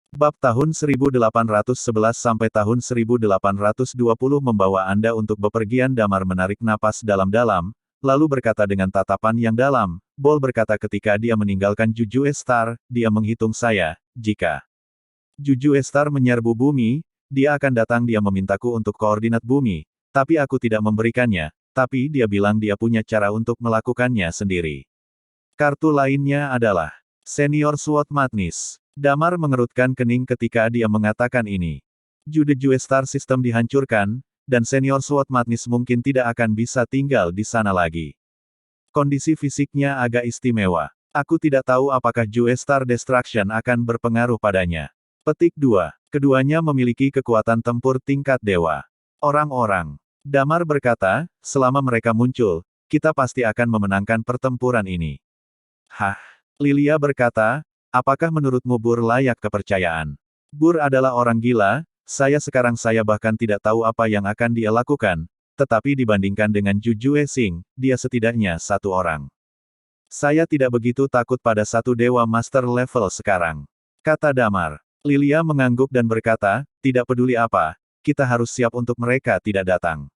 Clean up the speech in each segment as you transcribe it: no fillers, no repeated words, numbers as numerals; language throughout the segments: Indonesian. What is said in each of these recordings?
Bab tahun 1811 sampai tahun 1820 membawa Anda untuk bepergian. Damar menarik napas dalam-dalam, lalu berkata dengan tatapan yang dalam, Bol berkata ketika dia meninggalkan Jujue Star, dia menghitung saya, jika Jujue Star menyerbu bumi, dia akan datang. Dia memintaku untuk koordinat bumi, tapi aku tidak memberikannya, tapi dia bilang dia punya cara untuk melakukannya sendiri. Kartu lainnya adalah Senior SWOT Madness. Damar mengerutkan kening ketika dia mengatakan ini. Jujue Star System dihancurkan, dan Senior SWOT Madness mungkin tidak akan bisa tinggal di sana lagi. Kondisi fisiknya agak istimewa. Aku tidak tahu apakah Jue Star Destruction akan berpengaruh padanya. Petik 2. Keduanya memiliki kekuatan tempur tingkat dewa. Orang-orang. Damar berkata, selama mereka muncul, kita pasti akan memenangkan pertempuran ini. Hah? Lilia berkata, apakah menurutmu Bur layak kepercayaan? Bur adalah orang gila, saya bahkan tidak tahu apa yang akan dia lakukan, tetapi dibandingkan dengan Jujue Sing, dia setidaknya satu orang. Saya tidak begitu takut pada satu dewa master level sekarang. Kata Damar. Lilia mengangguk dan berkata, tidak peduli apa, kita harus siap untuk mereka tidak datang.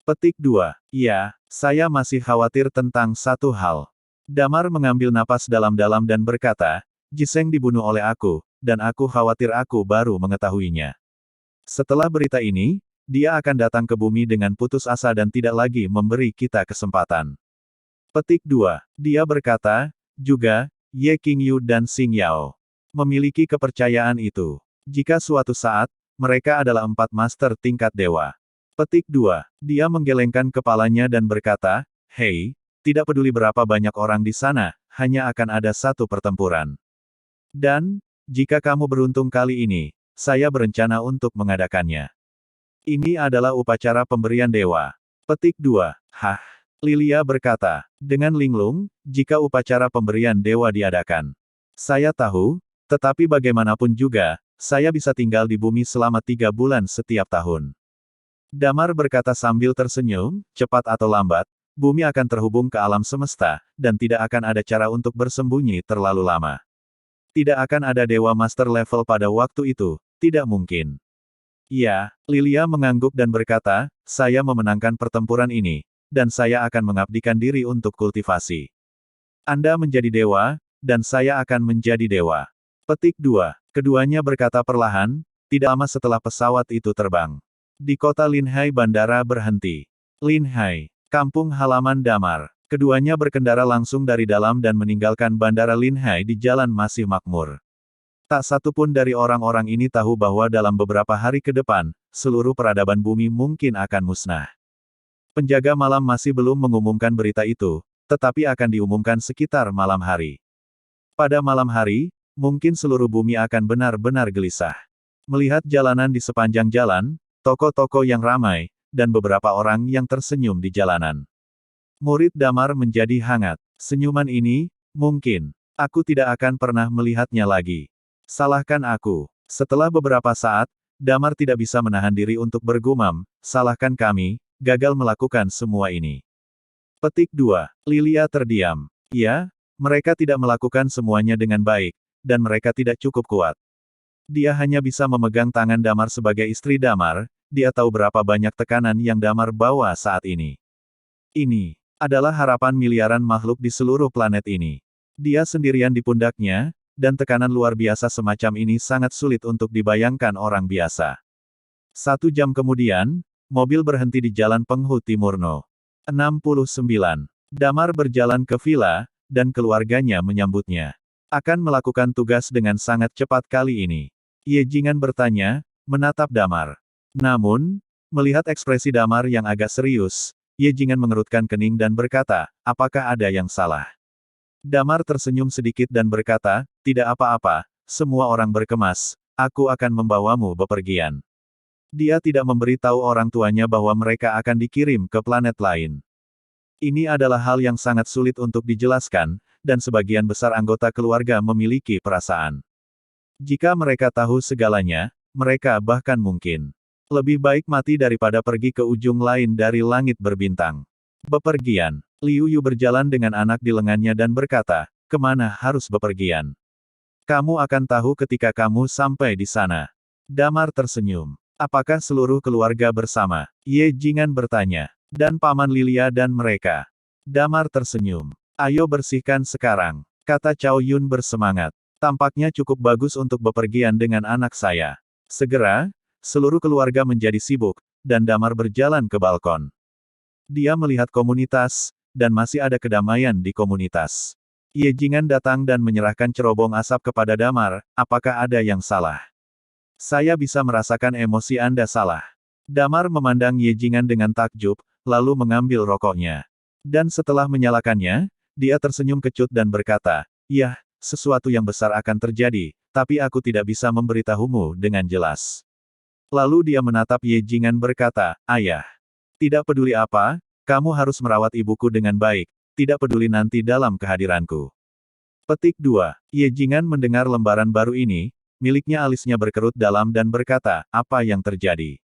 Petik 2. Ya, saya masih khawatir tentang satu hal. Damar mengambil napas dalam-dalam dan berkata, Jiseng dibunuh oleh aku, dan aku khawatir aku baru mengetahuinya. Setelah berita ini, dia akan datang ke bumi dengan putus asa dan tidak lagi memberi kita kesempatan. Petik 2. Dia berkata, juga, Ye Qingyu dan Xing Yao memiliki kepercayaan itu. Jika suatu saat, mereka adalah 4 master tingkat dewa. Petik 2. Dia menggelengkan kepalanya dan berkata, hei, tidak peduli berapa banyak orang di sana, hanya akan ada satu pertempuran. Dan, jika kamu beruntung kali ini, saya berencana untuk mengadakannya. Ini adalah upacara pemberian dewa. Petik 2. Hah? Lilia berkata, dengan linglung, jika upacara pemberian dewa diadakan. Saya tahu, tetapi bagaimanapun juga, saya bisa tinggal di bumi selama 3 bulan setiap tahun. Damar berkata sambil tersenyum, cepat atau lambat, bumi akan terhubung ke alam semesta, dan tidak akan ada cara untuk bersembunyi terlalu lama. Tidak akan ada dewa master level pada waktu itu, tidak mungkin. Ya, Lilia mengangguk dan berkata, saya memenangkan pertempuran ini, dan saya akan mengabdikan diri untuk kultivasi. Anda menjadi dewa, dan saya akan menjadi dewa. Petik 2. Keduanya berkata perlahan, tidak lama setelah pesawat itu terbang. Di kota Linhai bandara berhenti. Linhai, kampung halaman Damar. Keduanya berkendara langsung dari dalam dan meninggalkan bandara Linhai di jalan masih makmur. Tak satu pun dari orang-orang ini tahu bahwa dalam beberapa hari ke depan, seluruh peradaban bumi mungkin akan musnah. Penjaga malam masih belum mengumumkan berita itu, tetapi akan diumumkan sekitar malam hari. Pada malam hari, mungkin seluruh bumi akan benar-benar gelisah. Melihat jalanan di sepanjang jalan, toko-toko yang ramai, dan beberapa orang yang tersenyum di jalanan. Murid Damar menjadi hangat. Senyuman ini, mungkin, aku tidak akan pernah melihatnya lagi. Salahkan aku. Setelah beberapa saat, Damar tidak bisa menahan diri untuk bergumam, salahkan kami, gagal melakukan semua ini. Petik 2. Lilia terdiam. Ya, mereka tidak melakukan semuanya dengan baik, dan mereka tidak cukup kuat. Dia hanya bisa memegang tangan Damar sebagai istri Damar, dia tahu berapa banyak tekanan yang Damar bawa saat ini. Ini adalah harapan miliaran makhluk di seluruh planet ini. Dia sendirian di pundaknya, dan tekanan luar biasa semacam ini sangat sulit untuk dibayangkan orang biasa. 1 jam kemudian, mobil berhenti di Jalan Penghu Timurno. 69. Damar berjalan ke villa, dan keluarganya menyambutnya. Akan melakukan tugas dengan sangat cepat kali ini. Ye Jingan bertanya, menatap Damar. Namun, melihat ekspresi Damar yang agak serius, Ye Jingan mengerutkan kening dan berkata, apakah ada yang salah? Damar tersenyum sedikit dan berkata, tidak apa-apa, semua orang berkemas, aku akan membawamu bepergian. Dia tidak memberitahu orang tuanya bahwa mereka akan dikirim ke planet lain. Ini adalah hal yang sangat sulit untuk dijelaskan, dan sebagian besar anggota keluarga memiliki perasaan. Jika mereka tahu segalanya, mereka bahkan mungkin lebih baik mati daripada pergi ke ujung lain dari langit berbintang. Bepergian. Liu Yu berjalan dengan anak di lengannya dan berkata, kemana harus bepergian? Kamu akan tahu ketika kamu sampai di sana. Damar tersenyum. Apakah seluruh keluarga bersama? Ye Jingan bertanya. Dan Paman Lilia dan mereka. Damar tersenyum. Ayo bersihkan sekarang, kata Cao Yun bersemangat. Tampaknya cukup bagus untuk bepergian dengan anak saya. Segera, seluruh keluarga menjadi sibuk, dan Damar berjalan ke balkon. Dia melihat komunitas, dan masih ada kedamaian di komunitas. Ye Jingan datang dan menyerahkan cerobong asap kepada Damar, apakah ada yang salah? Saya bisa merasakan emosi Anda salah. Damar memandang Ye Jingan dengan takjub, lalu mengambil rokoknya. Dan setelah menyalakannya, dia tersenyum kecut dan berkata, "Yah, sesuatu yang besar akan terjadi, tapi aku tidak bisa memberitahumu dengan jelas." Lalu dia menatap Ye Jingan berkata, "Ayah, tidak peduli apa, kamu harus merawat ibuku dengan baik, tidak peduli nanti dalam kehadiranku." Petik 2. Ye Jingan mendengar lembaran baru ini, miliknya alisnya berkerut dalam dan berkata, "Apa yang terjadi?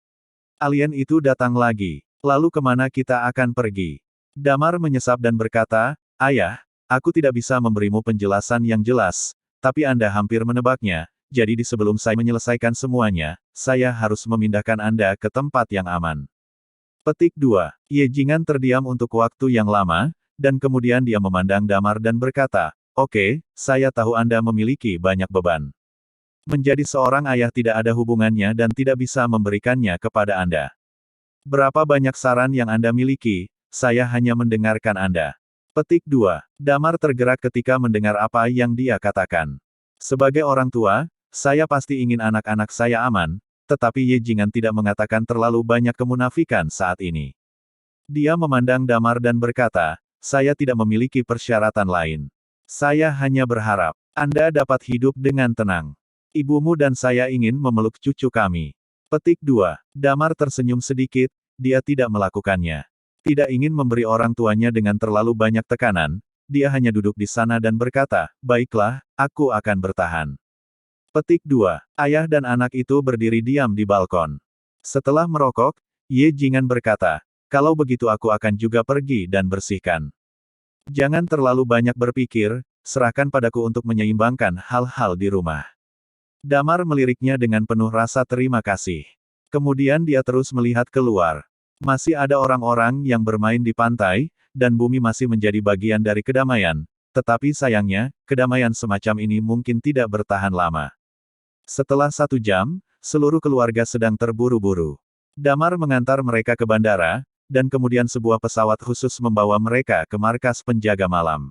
Alien itu datang lagi. Lalu kemana kita akan pergi?" Damar menyesap dan berkata, "Ayah, aku tidak bisa memberimu penjelasan yang jelas, tapi Anda hampir menebaknya, jadi sebelum saya menyelesaikan semuanya, saya harus memindahkan Anda ke tempat yang aman." Petik 2. Ye Jingan terdiam untuk waktu yang lama, dan kemudian dia memandang Damar dan berkata, "Oke, saya tahu Anda memiliki banyak beban. Menjadi seorang ayah tidak ada hubungannya dan tidak bisa memberikannya kepada Anda. Berapa banyak saran yang Anda miliki, saya hanya mendengarkan Anda." Petik 2. Damar tergerak ketika mendengar apa yang dia katakan. Sebagai orang tua, saya pasti ingin anak-anak saya aman, tetapi Ye Jingan tidak mengatakan terlalu banyak kemunafikan saat ini. Dia memandang Damar dan berkata, "Saya tidak memiliki persyaratan lain. Saya hanya berharap Anda dapat hidup dengan tenang. Ibumu dan saya ingin memeluk cucu kami." Petik 2. Damar tersenyum sedikit, dia tidak melakukannya. Tidak ingin memberi orang tuanya dengan terlalu banyak tekanan, dia hanya duduk di sana dan berkata, "Baiklah, aku akan bertahan." Petik 2. Ayah dan anak itu berdiri diam di balkon. Setelah merokok, Ye Jingan berkata, "Kalau begitu aku akan juga pergi dan bersihkan. Jangan terlalu banyak berpikir, serahkan padaku untuk menyeimbangkan hal-hal di rumah." Damar meliriknya dengan penuh rasa terima kasih. Kemudian dia terus melihat keluar. Masih ada orang-orang yang bermain di pantai, dan bumi masih menjadi bagian dari kedamaian, tetapi sayangnya, kedamaian semacam ini mungkin tidak bertahan lama. Setelah 1 jam, seluruh keluarga sedang terburu-buru. Damar mengantar mereka ke bandara, dan kemudian sebuah pesawat khusus membawa mereka ke markas penjaga malam.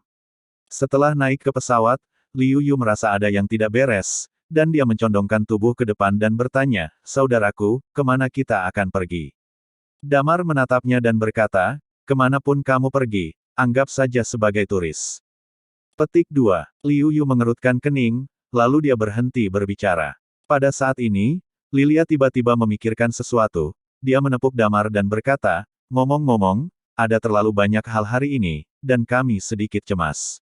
Setelah naik ke pesawat, Liu Yu merasa ada yang tidak beres, dan dia mencondongkan tubuh ke depan dan bertanya, "Saudaraku, kemana kita akan pergi?" Damar menatapnya dan berkata, "Kemanapun kamu pergi, anggap saja sebagai turis." Petik 2. Liu Yu mengerutkan kening, lalu dia berhenti berbicara. Pada saat ini, Lilia tiba-tiba memikirkan sesuatu, dia menepuk Damar dan berkata, "Ngomong-ngomong, ada terlalu banyak hal hari ini, dan kami sedikit cemas.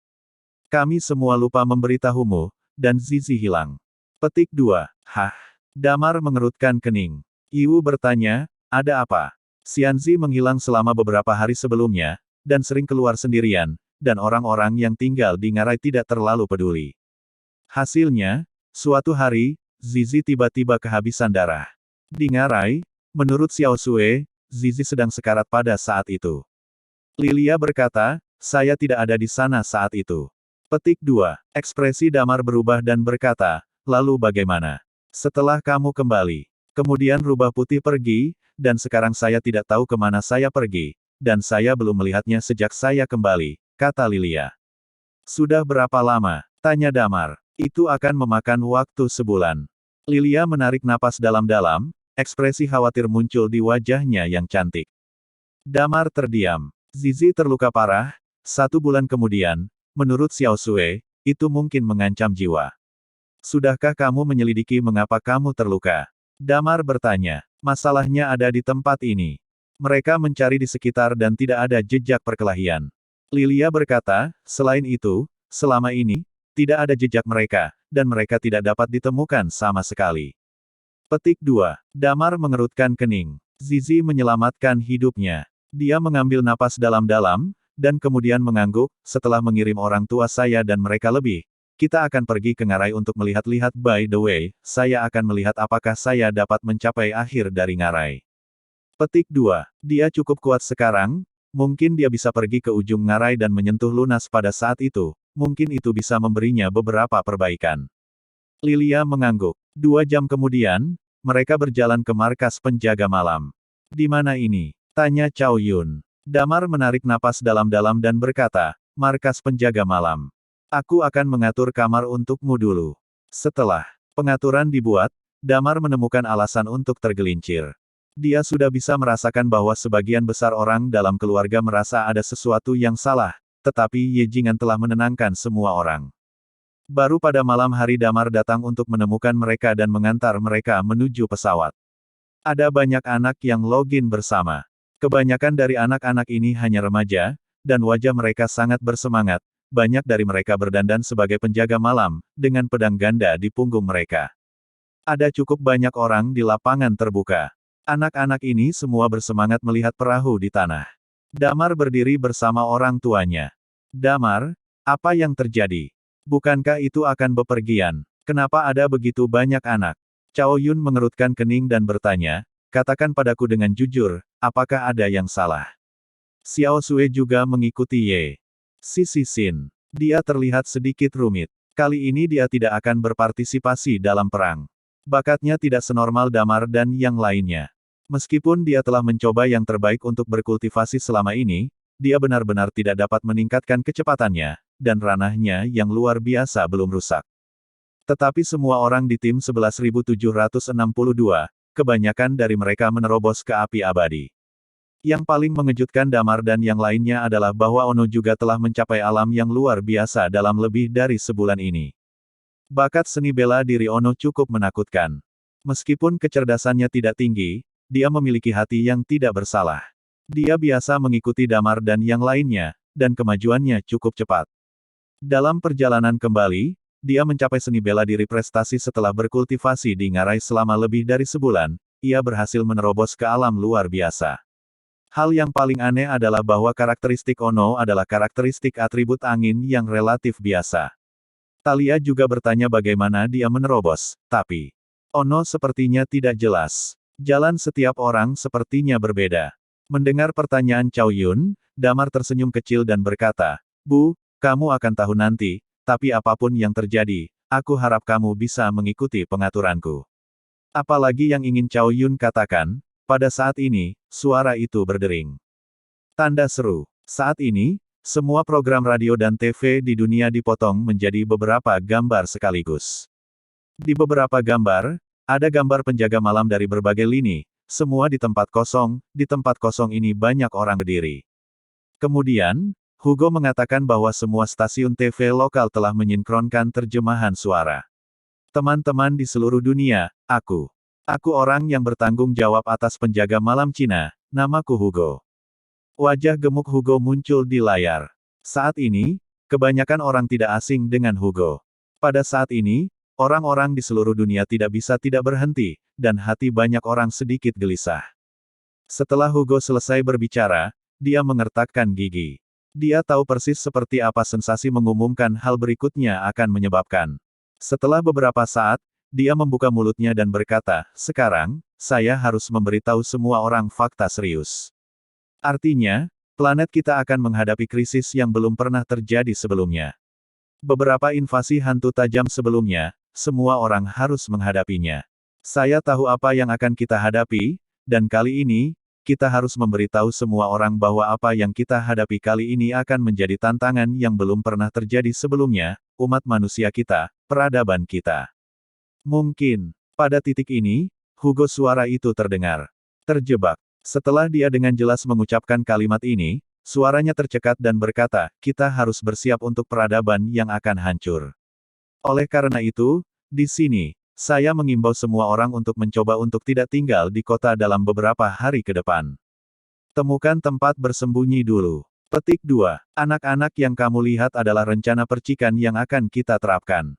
Kami semua lupa memberitahumu, dan Zizi hilang." Petik 2. Hah? Damar mengerutkan kening. Iwu bertanya, "Ada apa?" Xianzi menghilang selama beberapa hari sebelumnya, dan sering keluar sendirian, dan orang-orang yang tinggal di ngarai tidak terlalu peduli. Hasilnya, suatu hari, Zizi tiba-tiba kehabisan darah. Di ngarai, menurut Xiao Sue, Zizi sedang sekarat pada saat itu. Lilia berkata, "Saya tidak ada di sana saat itu." Petik 2. Ekspresi Damar berubah dan berkata, "Lalu bagaimana? Setelah kamu kembali, kemudian rubah putih pergi, dan sekarang saya tidak tahu kemana saya pergi, dan saya belum melihatnya sejak saya kembali," kata Lilia. "Sudah berapa lama?" tanya Damar. "Itu akan memakan waktu sebulan." Lilia menarik napas dalam-dalam, ekspresi khawatir muncul di wajahnya yang cantik. Damar terdiam. Zizi terluka parah, 1 bulan kemudian, menurut Xiao Sue, itu mungkin mengancam jiwa. "Sudahkah kamu menyelidiki mengapa kamu terluka?" Damar bertanya. "Masalahnya ada di tempat ini. Mereka mencari di sekitar dan tidak ada jejak perkelahian." Lilia berkata, "Selain itu, selama ini, tidak ada jejak mereka, dan mereka tidak dapat ditemukan sama sekali." Petik 2. Damar mengerutkan kening. Zizi menyelamatkan hidupnya. Dia mengambil napas dalam-dalam, dan kemudian mengangguk, "Setelah mengirim orang tua saya dan mereka lebih, Kita akan pergi ke ngarai untuk melihat-lihat. By the way, saya akan melihat apakah saya dapat mencapai akhir dari ngarai. Petik 2. Dia cukup kuat sekarang, mungkin dia bisa pergi ke ujung ngarai dan menyentuh lunas pada saat itu, mungkin itu bisa memberinya beberapa perbaikan. Lilia mengangguk. 2 jam kemudian, mereka berjalan ke markas penjaga malam. Di mana ini? Tanya Cao Yun. Damar menarik napas dalam-dalam dan berkata, markas penjaga malam. Aku akan mengatur kamar untukmu dulu. Setelah pengaturan dibuat, Damar menemukan alasan untuk tergelincir. Dia sudah bisa merasakan bahwa sebagian besar orang dalam keluarga merasa ada sesuatu yang salah, tetapi Ye Jingan telah menenangkan semua orang. Baru pada malam hari Damar datang untuk menemukan mereka dan mengantar mereka menuju pesawat. Ada banyak anak yang login bersama. Kebanyakan dari anak-anak ini hanya remaja, dan wajah mereka sangat bersemangat. Banyak dari mereka berdandan sebagai penjaga malam, dengan pedang ganda di punggung mereka. Ada cukup banyak orang di lapangan terbuka. Anak-anak ini semua bersemangat melihat perahu di tanah. Damar berdiri bersama orang tuanya. Damar, apa yang terjadi? Bukankah itu akan bepergian? Kenapa ada begitu banyak anak? Cao Yun mengerutkan kening dan bertanya, katakan padaku dengan jujur, apakah ada yang salah? Xiao Sui juga mengikuti Ye. Sisi Sin. Dia terlihat sedikit rumit. Kali ini dia tidak akan berpartisipasi dalam perang. Bakatnya tidak senormal Damar dan yang lainnya. Meskipun dia telah mencoba yang terbaik untuk berkultivasi selama ini, dia benar-benar tidak dapat meningkatkan kecepatannya, dan ranahnya yang luar biasa belum rusak. Tetapi semua orang di tim 11.762, kebanyakan dari mereka menerobos ke api abadi. Yang paling mengejutkan Damar dan yang lainnya adalah bahwa Ono juga telah mencapai alam yang luar biasa dalam lebih dari sebulan ini. Bakat seni bela diri Ono cukup menakutkan. Meskipun kecerdasannya tidak tinggi, dia memiliki hati yang tidak bersalah. Dia biasa mengikuti Damar dan yang lainnya, dan kemajuannya cukup cepat. Dalam perjalanan kembali, dia mencapai seni bela diri prestasi setelah berkultivasi di ngarai selama lebih dari sebulan, ia berhasil menerobos ke alam luar biasa. Hal yang paling aneh adalah bahwa karakteristik Ono adalah karakteristik atribut angin yang relatif biasa. Talia juga bertanya bagaimana dia menerobos, tapi Ono sepertinya tidak jelas. Jalan setiap orang sepertinya berbeda. Mendengar pertanyaan Cao Yun, Damar tersenyum kecil dan berkata, Bu, kamu akan tahu nanti, tapi apapun yang terjadi, aku harap kamu bisa mengikuti pengaturanku. Apalagi yang ingin Cao Yun katakan, pada saat ini, suara itu berdering. Tanda seru. Saat ini, semua program radio dan TV di dunia dipotong menjadi beberapa gambar sekaligus. Di beberapa gambar, ada gambar penjaga malam dari berbagai lini, semua di tempat kosong ini banyak orang berdiri. Kemudian, Hugo mengatakan bahwa semua stasiun TV lokal telah menyinkronkan terjemahan suara. Teman-teman di seluruh dunia, aku orang yang bertanggung jawab atas penjaga malam Cina, namaku Hugo. Wajah gemuk Hugo muncul di layar. Saat ini, kebanyakan orang tidak asing dengan Hugo. Pada saat ini, orang-orang di seluruh dunia tidak bisa tidak berhenti, dan hati banyak orang sedikit gelisah. Setelah Hugo selesai berbicara, dia mengertakkan gigi. Dia tahu persis seperti apa sensasi mengumumkan hal berikutnya akan menyebabkan. Setelah beberapa saat, dia membuka mulutnya dan berkata, sekarang, saya harus memberitahu semua orang fakta serius. Artinya, planet kita akan menghadapi krisis yang belum pernah terjadi sebelumnya. Beberapa invasi hantu tajam sebelumnya, semua orang harus menghadapinya. Saya tahu apa yang akan kita hadapi, dan kali ini, kita harus memberitahu semua orang bahwa apa yang kita hadapi kali ini akan menjadi tantangan yang belum pernah terjadi sebelumnya, umat manusia kita, peradaban kita. Mungkin, pada titik ini, Hugo suara itu terdengar. Terjebak. Setelah dia dengan jelas mengucapkan kalimat ini, suaranya tercekat dan berkata, kita harus bersiap untuk peradaban yang akan hancur. Oleh karena itu, di sini, saya mengimbau semua orang untuk mencoba untuk tidak tinggal di kota dalam beberapa hari ke depan. Temukan tempat bersembunyi dulu. Petik 2. Anak-anak yang kamu lihat adalah rencana percikan yang akan kita terapkan.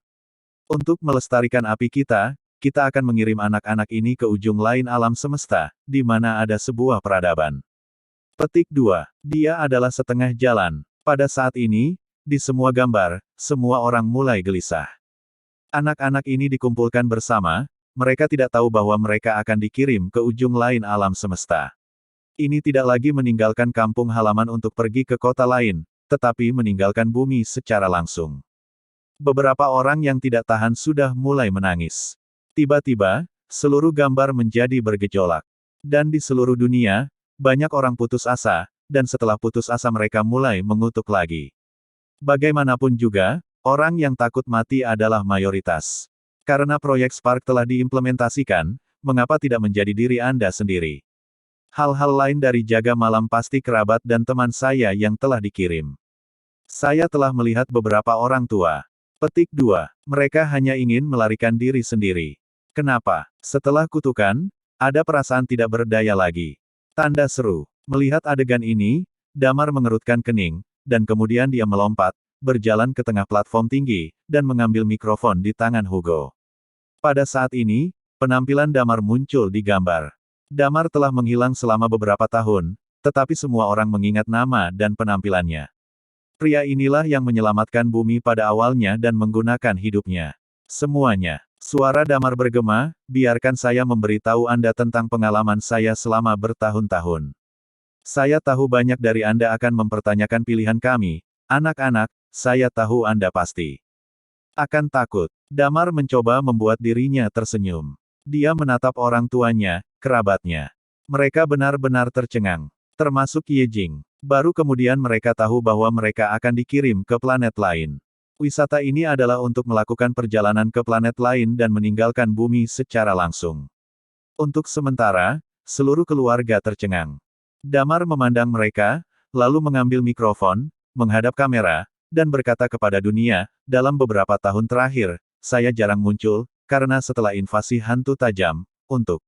Untuk melestarikan api kita akan mengirim anak-anak ini ke ujung lain alam semesta, di mana ada sebuah peradaban. Petik 2. Dia adalah setengah jalan. Pada saat ini, Di semua gambar, semua orang mulai gelisah. Anak-anak ini dikumpulkan bersama, mereka tidak tahu bahwa mereka akan dikirim ke ujung lain alam semesta. Ini tidak lagi meninggalkan kampung halaman untuk pergi ke kota lain, tetapi meninggalkan bumi secara langsung. Beberapa orang yang tidak tahan sudah mulai menangis. Tiba-tiba, seluruh gambar menjadi bergejolak. Dan di seluruh dunia, banyak orang putus asa, dan setelah putus asa mereka mulai mengutuk lagi. Bagaimanapun juga, orang yang takut mati adalah mayoritas. Karena proyek Spark telah diimplementasikan, mengapa tidak menjadi diri Anda sendiri? Hal-hal lain dari jaga malam pasti kerabat dan teman saya yang telah dikirim. Saya telah melihat beberapa orang tua. Petik 2. Mereka hanya ingin melarikan diri sendiri. Kenapa? Setelah kutukan, ada perasaan tidak berdaya lagi. Tanda seru. Melihat adegan ini, Damar mengerutkan kening, dan kemudian dia melompat, berjalan ke tengah platform tinggi, dan mengambil mikrofon di tangan Hugo. Pada saat ini, penampilan Damar muncul di gambar. Damar telah menghilang selama beberapa tahun, tetapi semua orang mengingat nama dan penampilannya. Pria inilah yang menyelamatkan bumi pada awalnya dan menggunakan hidupnya. Semuanya. Suara Damar bergema, biarkan saya memberitahu Anda tentang pengalaman saya selama bertahun-tahun. Saya tahu banyak dari Anda akan mempertanyakan pilihan kami, anak-anak, saya tahu Anda pasti akan takut. Damar mencoba membuat dirinya tersenyum. Dia menatap orang tuanya, kerabatnya. Mereka benar-benar tercengang. Termasuk Ye Jing. Baru kemudian mereka tahu bahwa mereka akan dikirim ke planet lain. Wisata ini adalah untuk melakukan perjalanan ke planet lain dan meninggalkan bumi secara langsung. Untuk sementara, seluruh keluarga tercengang. Damar memandang mereka, lalu mengambil mikrofon, menghadap kamera, dan berkata kepada dunia, dalam beberapa tahun terakhir, saya jarang muncul, karena setelah invasi hantu tajam, untuk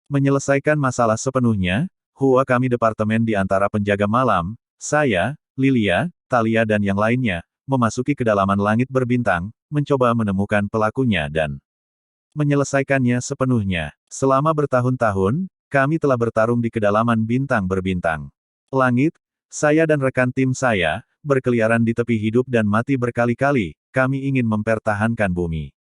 menyelesaikan masalah sepenuhnya, Hua kami departemen di antara penjaga malam, saya, Lilia, Talia dan yang lainnya, memasuki kedalaman langit berbintang, mencoba menemukan pelakunya dan menyelesaikannya sepenuhnya. Selama bertahun-tahun, kami telah bertarung di kedalaman bintang berbintang. Langit, saya dan rekan tim saya, berkeliaran di tepi hidup dan mati berkali-kali, kami ingin mempertahankan bumi.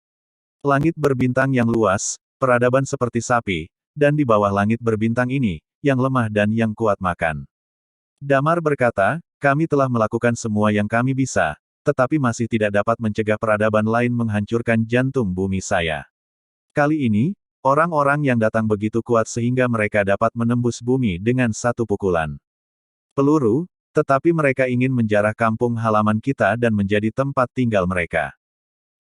Langit berbintang yang luas, peradaban seperti sapi, dan di bawah langit berbintang ini, yang lemah dan yang kuat makan. Damar berkata, kami telah melakukan semua yang kami bisa, tetapi masih tidak dapat mencegah peradaban lain menghancurkan jantung bumi saya. Kali ini, orang-orang yang datang begitu kuat sehingga mereka dapat menembus bumi dengan satu pukulan peluru, tetapi mereka ingin menjarah kampung halaman kita dan menjadi tempat tinggal mereka.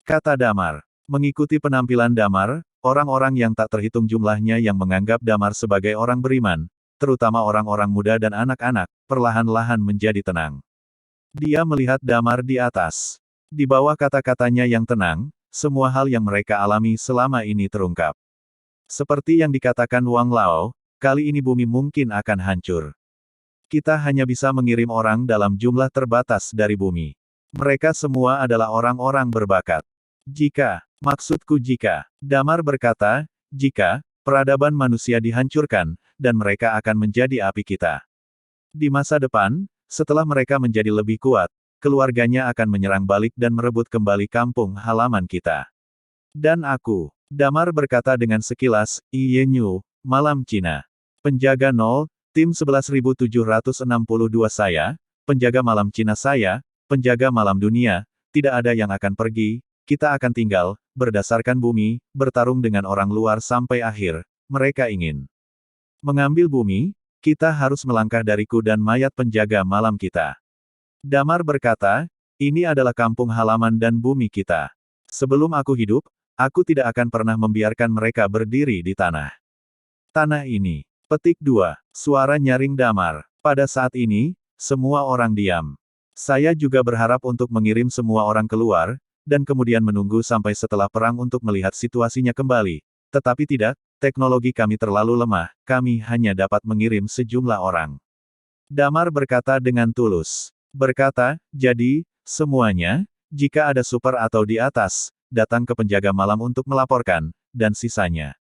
Kata Damar. Mengikuti penampilan Damar, orang-orang yang tak terhitung jumlahnya yang menganggap Damar sebagai orang beriman, terutama orang-orang muda dan anak-anak, perlahan-lahan menjadi tenang. Dia melihat Damar di atas. Di bawah kata-katanya yang tenang, semua hal yang mereka alami selama ini terungkap. Seperti yang dikatakan Wang Lao, kali ini bumi mungkin akan hancur. Kita hanya bisa mengirim orang dalam jumlah terbatas dari bumi. Mereka semua adalah orang-orang berbakat. Maksudku jika, Damar berkata, jika, peradaban manusia dihancurkan, dan mereka akan menjadi api kita. Di masa depan, setelah mereka menjadi lebih kuat, keluarganya akan menyerang balik dan merebut kembali kampung halaman kita. Dan aku, Damar berkata dengan sekilas, Iyenyu, malam Cina. Penjaga 0, tim 11.762 saya, penjaga malam Cina saya, penjaga malam dunia, tidak ada yang akan pergi, kita akan tinggal, berdasarkan bumi, bertarung dengan orang luar sampai akhir, mereka ingin mengambil bumi, kita harus melangkah dariku dan mayat penjaga malam kita. Damar berkata, ini adalah kampung halaman dan bumi kita. Sebelum aku hidup, aku tidak akan pernah membiarkan mereka berdiri di tanah. Tanah ini. Petik 2. Suara nyaring Damar. Pada saat ini, semua orang diam. Saya juga berharap untuk mengirim semua orang keluar, dan kemudian menunggu sampai setelah perang untuk melihat situasinya kembali. Tetapi tidak, teknologi kami terlalu lemah, kami hanya dapat mengirim sejumlah orang. Damar berkata dengan tulus. Berkata, jadi, semuanya, jika ada super atau di atas, datang ke penjaga malam untuk melaporkan, dan sisanya.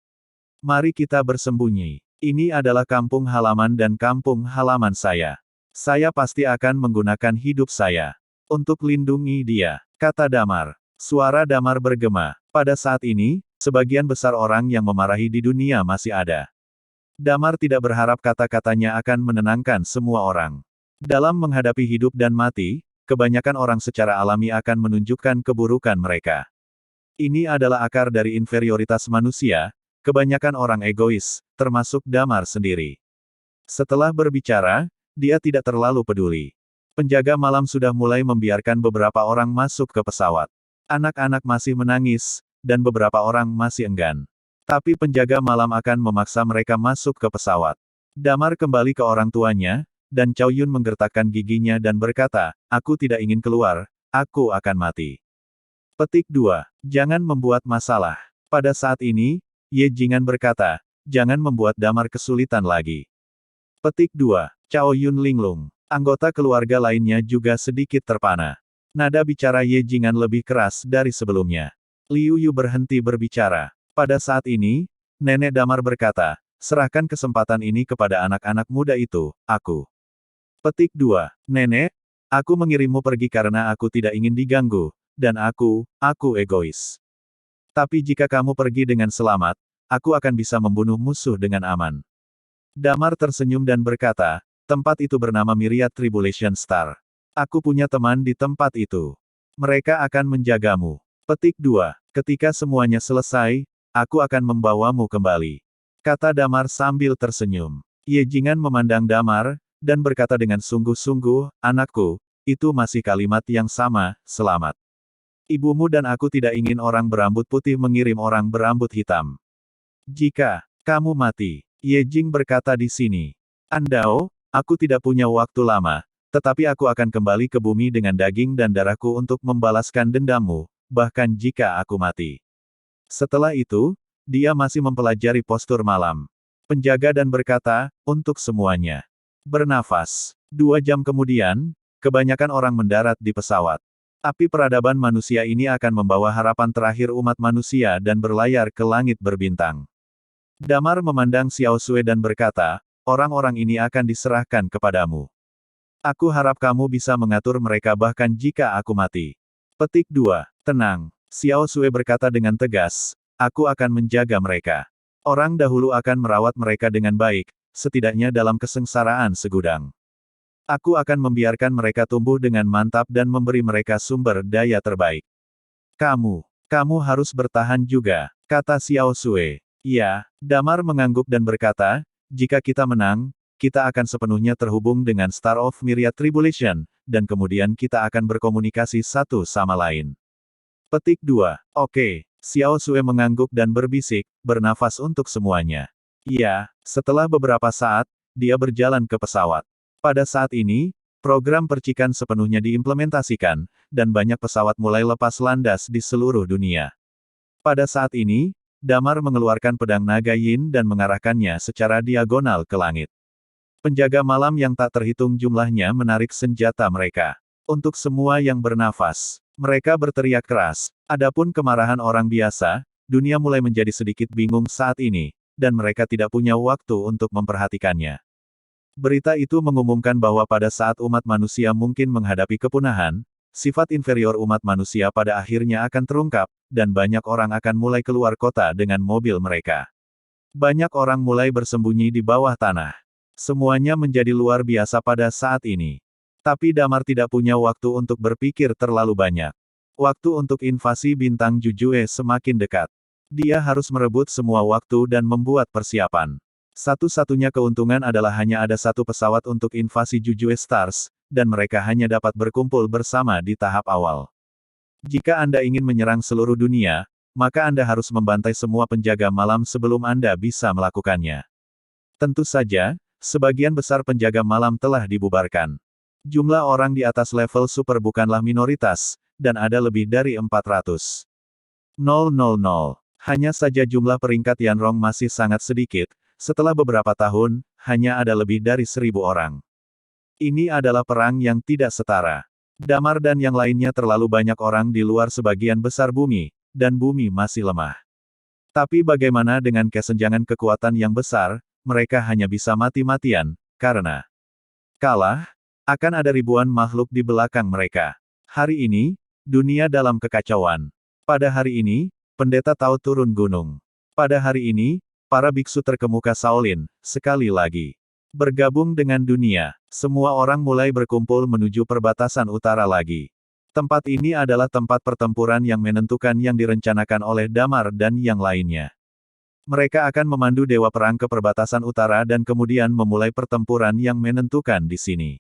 Mari kita bersembunyi. Ini adalah kampung halaman dan kampung halaman saya. Saya pasti akan menggunakan hidup saya Untuk lindungi dia, kata Damar. Suara Damar bergema. Pada saat ini, sebagian besar orang yang memarahi di dunia masih ada. Damar tidak berharap kata-katanya akan menenangkan semua orang. Dalam menghadapi hidup dan mati, kebanyakan orang secara alami akan menunjukkan keburukan mereka. Ini adalah akar dari inferioritas manusia, kebanyakan orang egois, termasuk Damar sendiri. Setelah berbicara, dia tidak terlalu peduli. Penjaga malam sudah mulai membiarkan beberapa orang masuk ke pesawat. Anak-anak masih menangis, dan beberapa orang masih enggan. Tapi penjaga malam akan memaksa mereka masuk ke pesawat. Damar kembali ke orang tuanya, dan Chow Yun menggertakkan giginya dan berkata, "Aku tidak ingin keluar, aku akan mati." Petik 2. Jangan membuat masalah. Pada saat ini, Ye Jingan berkata, "Jangan membuat Damar kesulitan lagi." Petik 2. Chow Yun linglung. Anggota keluarga lainnya juga sedikit terpana. Nada bicara Ye Jingan lebih keras dari sebelumnya. Liu Yu berhenti berbicara. Pada saat ini, Nenek Damar berkata, "Serahkan kesempatan ini kepada anak-anak muda itu, aku." Petik 2. Nenek, aku mengirimmu pergi karena aku tidak ingin diganggu, dan aku egois. Tapi jika kamu pergi dengan selamat, aku akan bisa membunuh musuh dengan aman. Damar tersenyum dan berkata, "Tempat itu bernama Myriad Tribulation Star. Aku punya teman di tempat itu. Mereka akan menjagamu." Petik 2. Ketika semuanya selesai, aku akan membawamu kembali. Kata Damar sambil tersenyum. Ye Jingan memandang Damar, dan berkata dengan sungguh-sungguh, "Anakku, itu masih kalimat yang sama, selamat. Ibumu dan aku tidak ingin orang berambut putih mengirim orang berambut hitam. Jika kamu mati," Ye Jing berkata di sini. "Andao, aku tidak punya waktu lama, tetapi aku akan kembali ke bumi dengan daging dan darahku untuk membalaskan dendammu, bahkan jika aku mati." Setelah itu, dia masih mempelajari postur malam. Penjaga dan berkata, "Untuk semuanya. Bernafas." 2 jam kemudian, kebanyakan orang mendarat di pesawat. Api peradaban manusia ini akan membawa harapan terakhir umat manusia dan berlayar ke langit berbintang. Damar memandang Xiao Sui dan berkata, "Orang-orang ini akan diserahkan kepadamu. Aku harap kamu bisa mengatur mereka bahkan jika aku mati." Petik 2. Tenang. Xiao Sui berkata dengan tegas, "Aku akan menjaga mereka. Orang dahulu akan merawat mereka dengan baik, setidaknya dalam kesengsaraan segudang. Aku akan membiarkan mereka tumbuh dengan mantap dan memberi mereka sumber daya terbaik. Kamu harus bertahan juga," kata Xiao Sui. "Ya." Damar mengangguk dan berkata, "Jika kita menang, kita akan sepenuhnya terhubung dengan Star of Myriad Tribulation, dan kemudian kita akan berkomunikasi satu sama lain." Petik 2. Oke. Xiao Sui mengangguk dan berbisik, "Bernafas untuk semuanya." Ya, setelah beberapa saat, dia berjalan ke pesawat. Pada saat ini, program percikan sepenuhnya diimplementasikan, dan banyak pesawat mulai lepas landas di seluruh dunia. Pada saat ini, Damar mengeluarkan pedang naga Yin dan mengarahkannya secara diagonal ke langit. Penjaga malam yang tak terhitung jumlahnya menarik senjata mereka. Untuk semua yang bernafas, mereka berteriak keras. Adapun kemarahan orang biasa, dunia mulai menjadi sedikit bingung saat ini, dan mereka tidak punya waktu untuk memperhatikannya. Berita itu mengumumkan bahwa pada saat umat manusia mungkin menghadapi kepunahan, sifat inferior umat manusia pada akhirnya akan terungkap, dan banyak orang akan mulai keluar kota dengan mobil mereka. Banyak orang mulai bersembunyi di bawah tanah. Semuanya menjadi luar biasa pada saat ini. Tapi Damar tidak punya waktu untuk berpikir terlalu banyak. Waktu untuk invasi bintang Jujue semakin dekat. Dia harus merebut semua waktu dan membuat persiapan. Satu-satunya keuntungan adalah hanya ada satu pesawat untuk invasi Jujue Stars, dan mereka hanya dapat berkumpul bersama di tahap awal. Jika Anda ingin menyerang seluruh dunia, maka Anda harus membantai semua penjaga malam sebelum Anda bisa melakukannya. Tentu saja, sebagian besar penjaga malam telah dibubarkan. Jumlah orang di atas level super bukanlah minoritas, dan ada lebih dari 400. Hanya saja jumlah peringkat Yanrong masih sangat sedikit. Setelah beberapa tahun, hanya ada lebih dari 1.000 orang. Ini adalah perang yang tidak setara. Damar dan yang lainnya terlalu banyak orang di luar sebagian besar bumi, dan bumi masih lemah. Tapi bagaimana dengan kesenjangan kekuatan yang besar, mereka hanya bisa mati-matian, karena kalah, akan ada ribuan makhluk di belakang mereka. Hari ini, dunia dalam kekacauan. Pada hari ini, pendeta Tao turun gunung. Pada hari ini, para biksu terkemuka Shaolin, sekali lagi, bergabung dengan dunia. Semua orang mulai berkumpul menuju perbatasan utara lagi. Tempat ini adalah tempat pertempuran yang menentukan yang direncanakan oleh Damar dan yang lainnya. Mereka akan memandu Dewa Perang ke perbatasan utara dan kemudian memulai pertempuran yang menentukan di sini.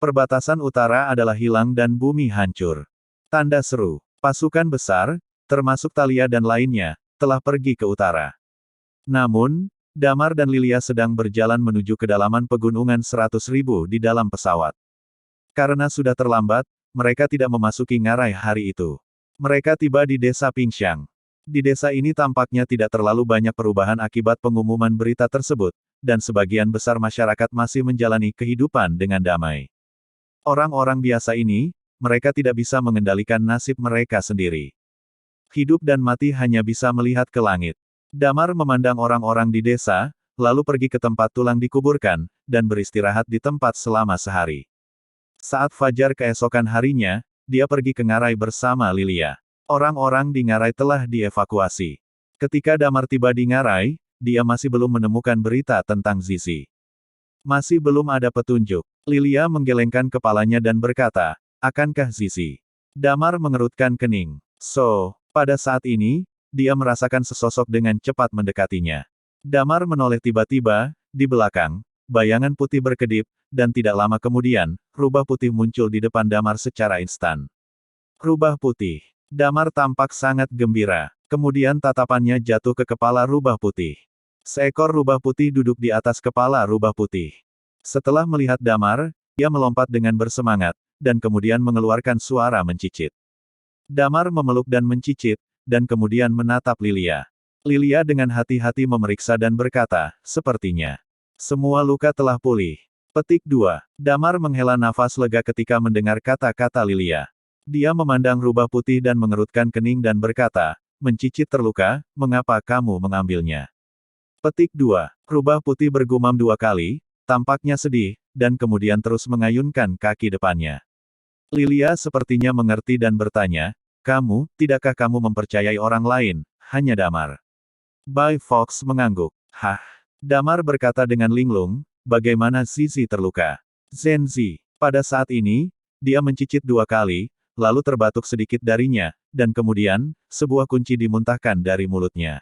Perbatasan utara adalah hilang dan bumi hancur. Tanda seru. Pasukan besar, termasuk Thalia dan lainnya, telah pergi ke utara. Namun, Damar dan Lilia sedang berjalan menuju kedalaman pegunungan 100.000 di dalam pesawat. Karena sudah terlambat, mereka tidak memasuki ngarai hari itu. Mereka tiba di desa Pingxiang. Di desa ini tampaknya tidak terlalu banyak perubahan akibat pengumuman berita tersebut, dan sebagian besar masyarakat masih menjalani kehidupan dengan damai. Orang-orang biasa ini, mereka tidak bisa mengendalikan nasib mereka sendiri. Hidup dan mati hanya bisa melihat ke langit. Damar memandang orang-orang di desa, lalu pergi ke tempat tulang dikuburkan, dan beristirahat di tempat selama sehari. Saat fajar keesokan harinya, dia pergi ke ngarai bersama Lilia. Orang-orang di ngarai telah dievakuasi. Ketika Damar tiba di ngarai, dia masih belum menemukan berita tentang Zizi. Masih belum ada petunjuk. Lilia menggelengkan kepalanya dan berkata, "Akankah Zizi?" Damar mengerutkan kening. Pada saat ini, dia merasakan sesosok dengan cepat mendekatinya. Damar menoleh tiba-tiba, di belakang, bayangan putih berkedip, dan tidak lama kemudian, rubah putih muncul di depan Damar secara instan. Rubah putih. Damar tampak sangat gembira. Kemudian tatapannya jatuh ke kepala rubah putih. Seekor rubah putih duduk di atas kepala rubah putih. Setelah melihat Damar, dia melompat dengan bersemangat, dan kemudian mengeluarkan suara mencicit. Damar memeluk dan mencicit, dan kemudian menatap Lilia. Lilia dengan hati-hati memeriksa dan berkata, "Sepertinya semua luka telah pulih." Petik 2. Damar menghela nafas lega ketika mendengar kata-kata Lilia. Dia memandang rubah putih dan mengerutkan kening dan berkata, "Mencicit terluka, mengapa kamu mengambilnya?" Petik 2. Rubah putih bergumam 2 kali, tampaknya sedih, dan kemudian terus mengayunkan kaki depannya. Lilia sepertinya mengerti dan bertanya, tidakkah kamu mempercayai orang lain, hanya Damar?" Bai Fox mengangguk. "Hah?" Damar berkata dengan linglung, "Bagaimana Zizi terluka?" Zenzi. Pada saat ini, dia mencicit 2 kali, lalu terbatuk sedikit darinya, dan kemudian, sebuah kunci dimuntahkan dari mulutnya.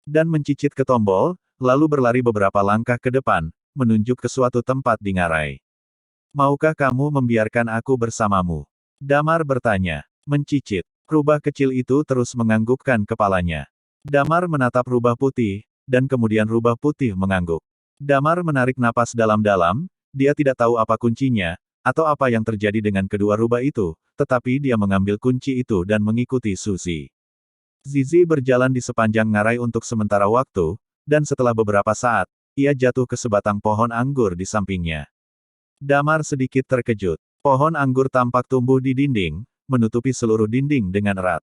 Dan mencicit ke tombol, lalu berlari beberapa langkah ke depan, menunjuk ke suatu tempat di ngarai. "Maukah kamu membiarkan aku bersamamu?" Damar bertanya. Mencicit. Rubah kecil itu terus menganggukkan kepalanya. Damar menatap rubah putih, dan kemudian rubah putih mengangguk. Damar menarik napas dalam-dalam, dia tidak tahu apa kuncinya, atau apa yang terjadi dengan kedua rubah itu, tetapi dia mengambil kunci itu dan mengikuti Suzy. Zizi berjalan di sepanjang ngarai untuk sementara waktu, dan setelah beberapa saat, ia jatuh ke sebatang pohon anggur di sampingnya. Damar sedikit terkejut. Pohon anggur tampak tumbuh di dinding, menutupi seluruh dinding dengan erat.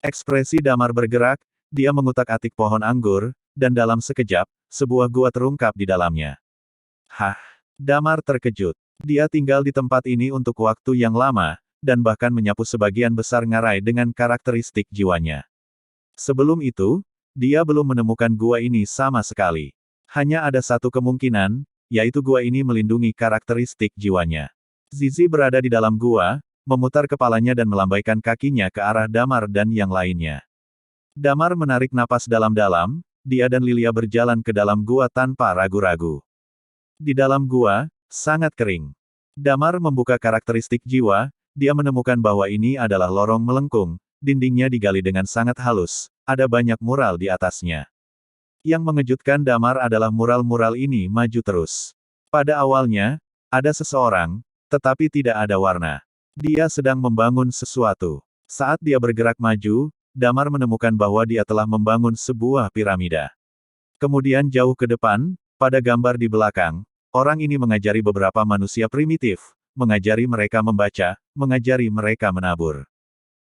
Ekspresi Damar bergerak, dia mengutak-atik pohon anggur, dan dalam sekejap, sebuah gua terungkap di dalamnya. Hah? Damar terkejut. Dia tinggal di tempat ini untuk waktu yang lama, dan bahkan menyapu sebagian besar ngarai dengan karakteristik jiwanya. Sebelum itu, dia belum menemukan gua ini sama sekali. Hanya ada satu kemungkinan, yaitu gua ini melindungi karakteristik jiwanya. Zizi berada di dalam gua, memutar kepalanya dan melambaikan kakinya ke arah Damar dan yang lainnya. Damar menarik napas dalam-dalam, dia dan Lilia berjalan ke dalam gua tanpa ragu-ragu. Di dalam gua, sangat kering. Damar membuka karakteristik jiwa, dia menemukan bahwa ini adalah lorong melengkung, dindingnya digali dengan sangat halus, ada banyak mural di atasnya. Yang mengejutkan Damar adalah mural-mural ini maju terus. Pada awalnya, ada seseorang, tetapi tidak ada warna. Dia sedang membangun sesuatu. Saat dia bergerak maju, Damar menemukan bahwa dia telah membangun sebuah piramida. Kemudian jauh ke depan, pada gambar di belakang, orang ini mengajari beberapa manusia primitif, mengajari mereka membaca, mengajari mereka menabur.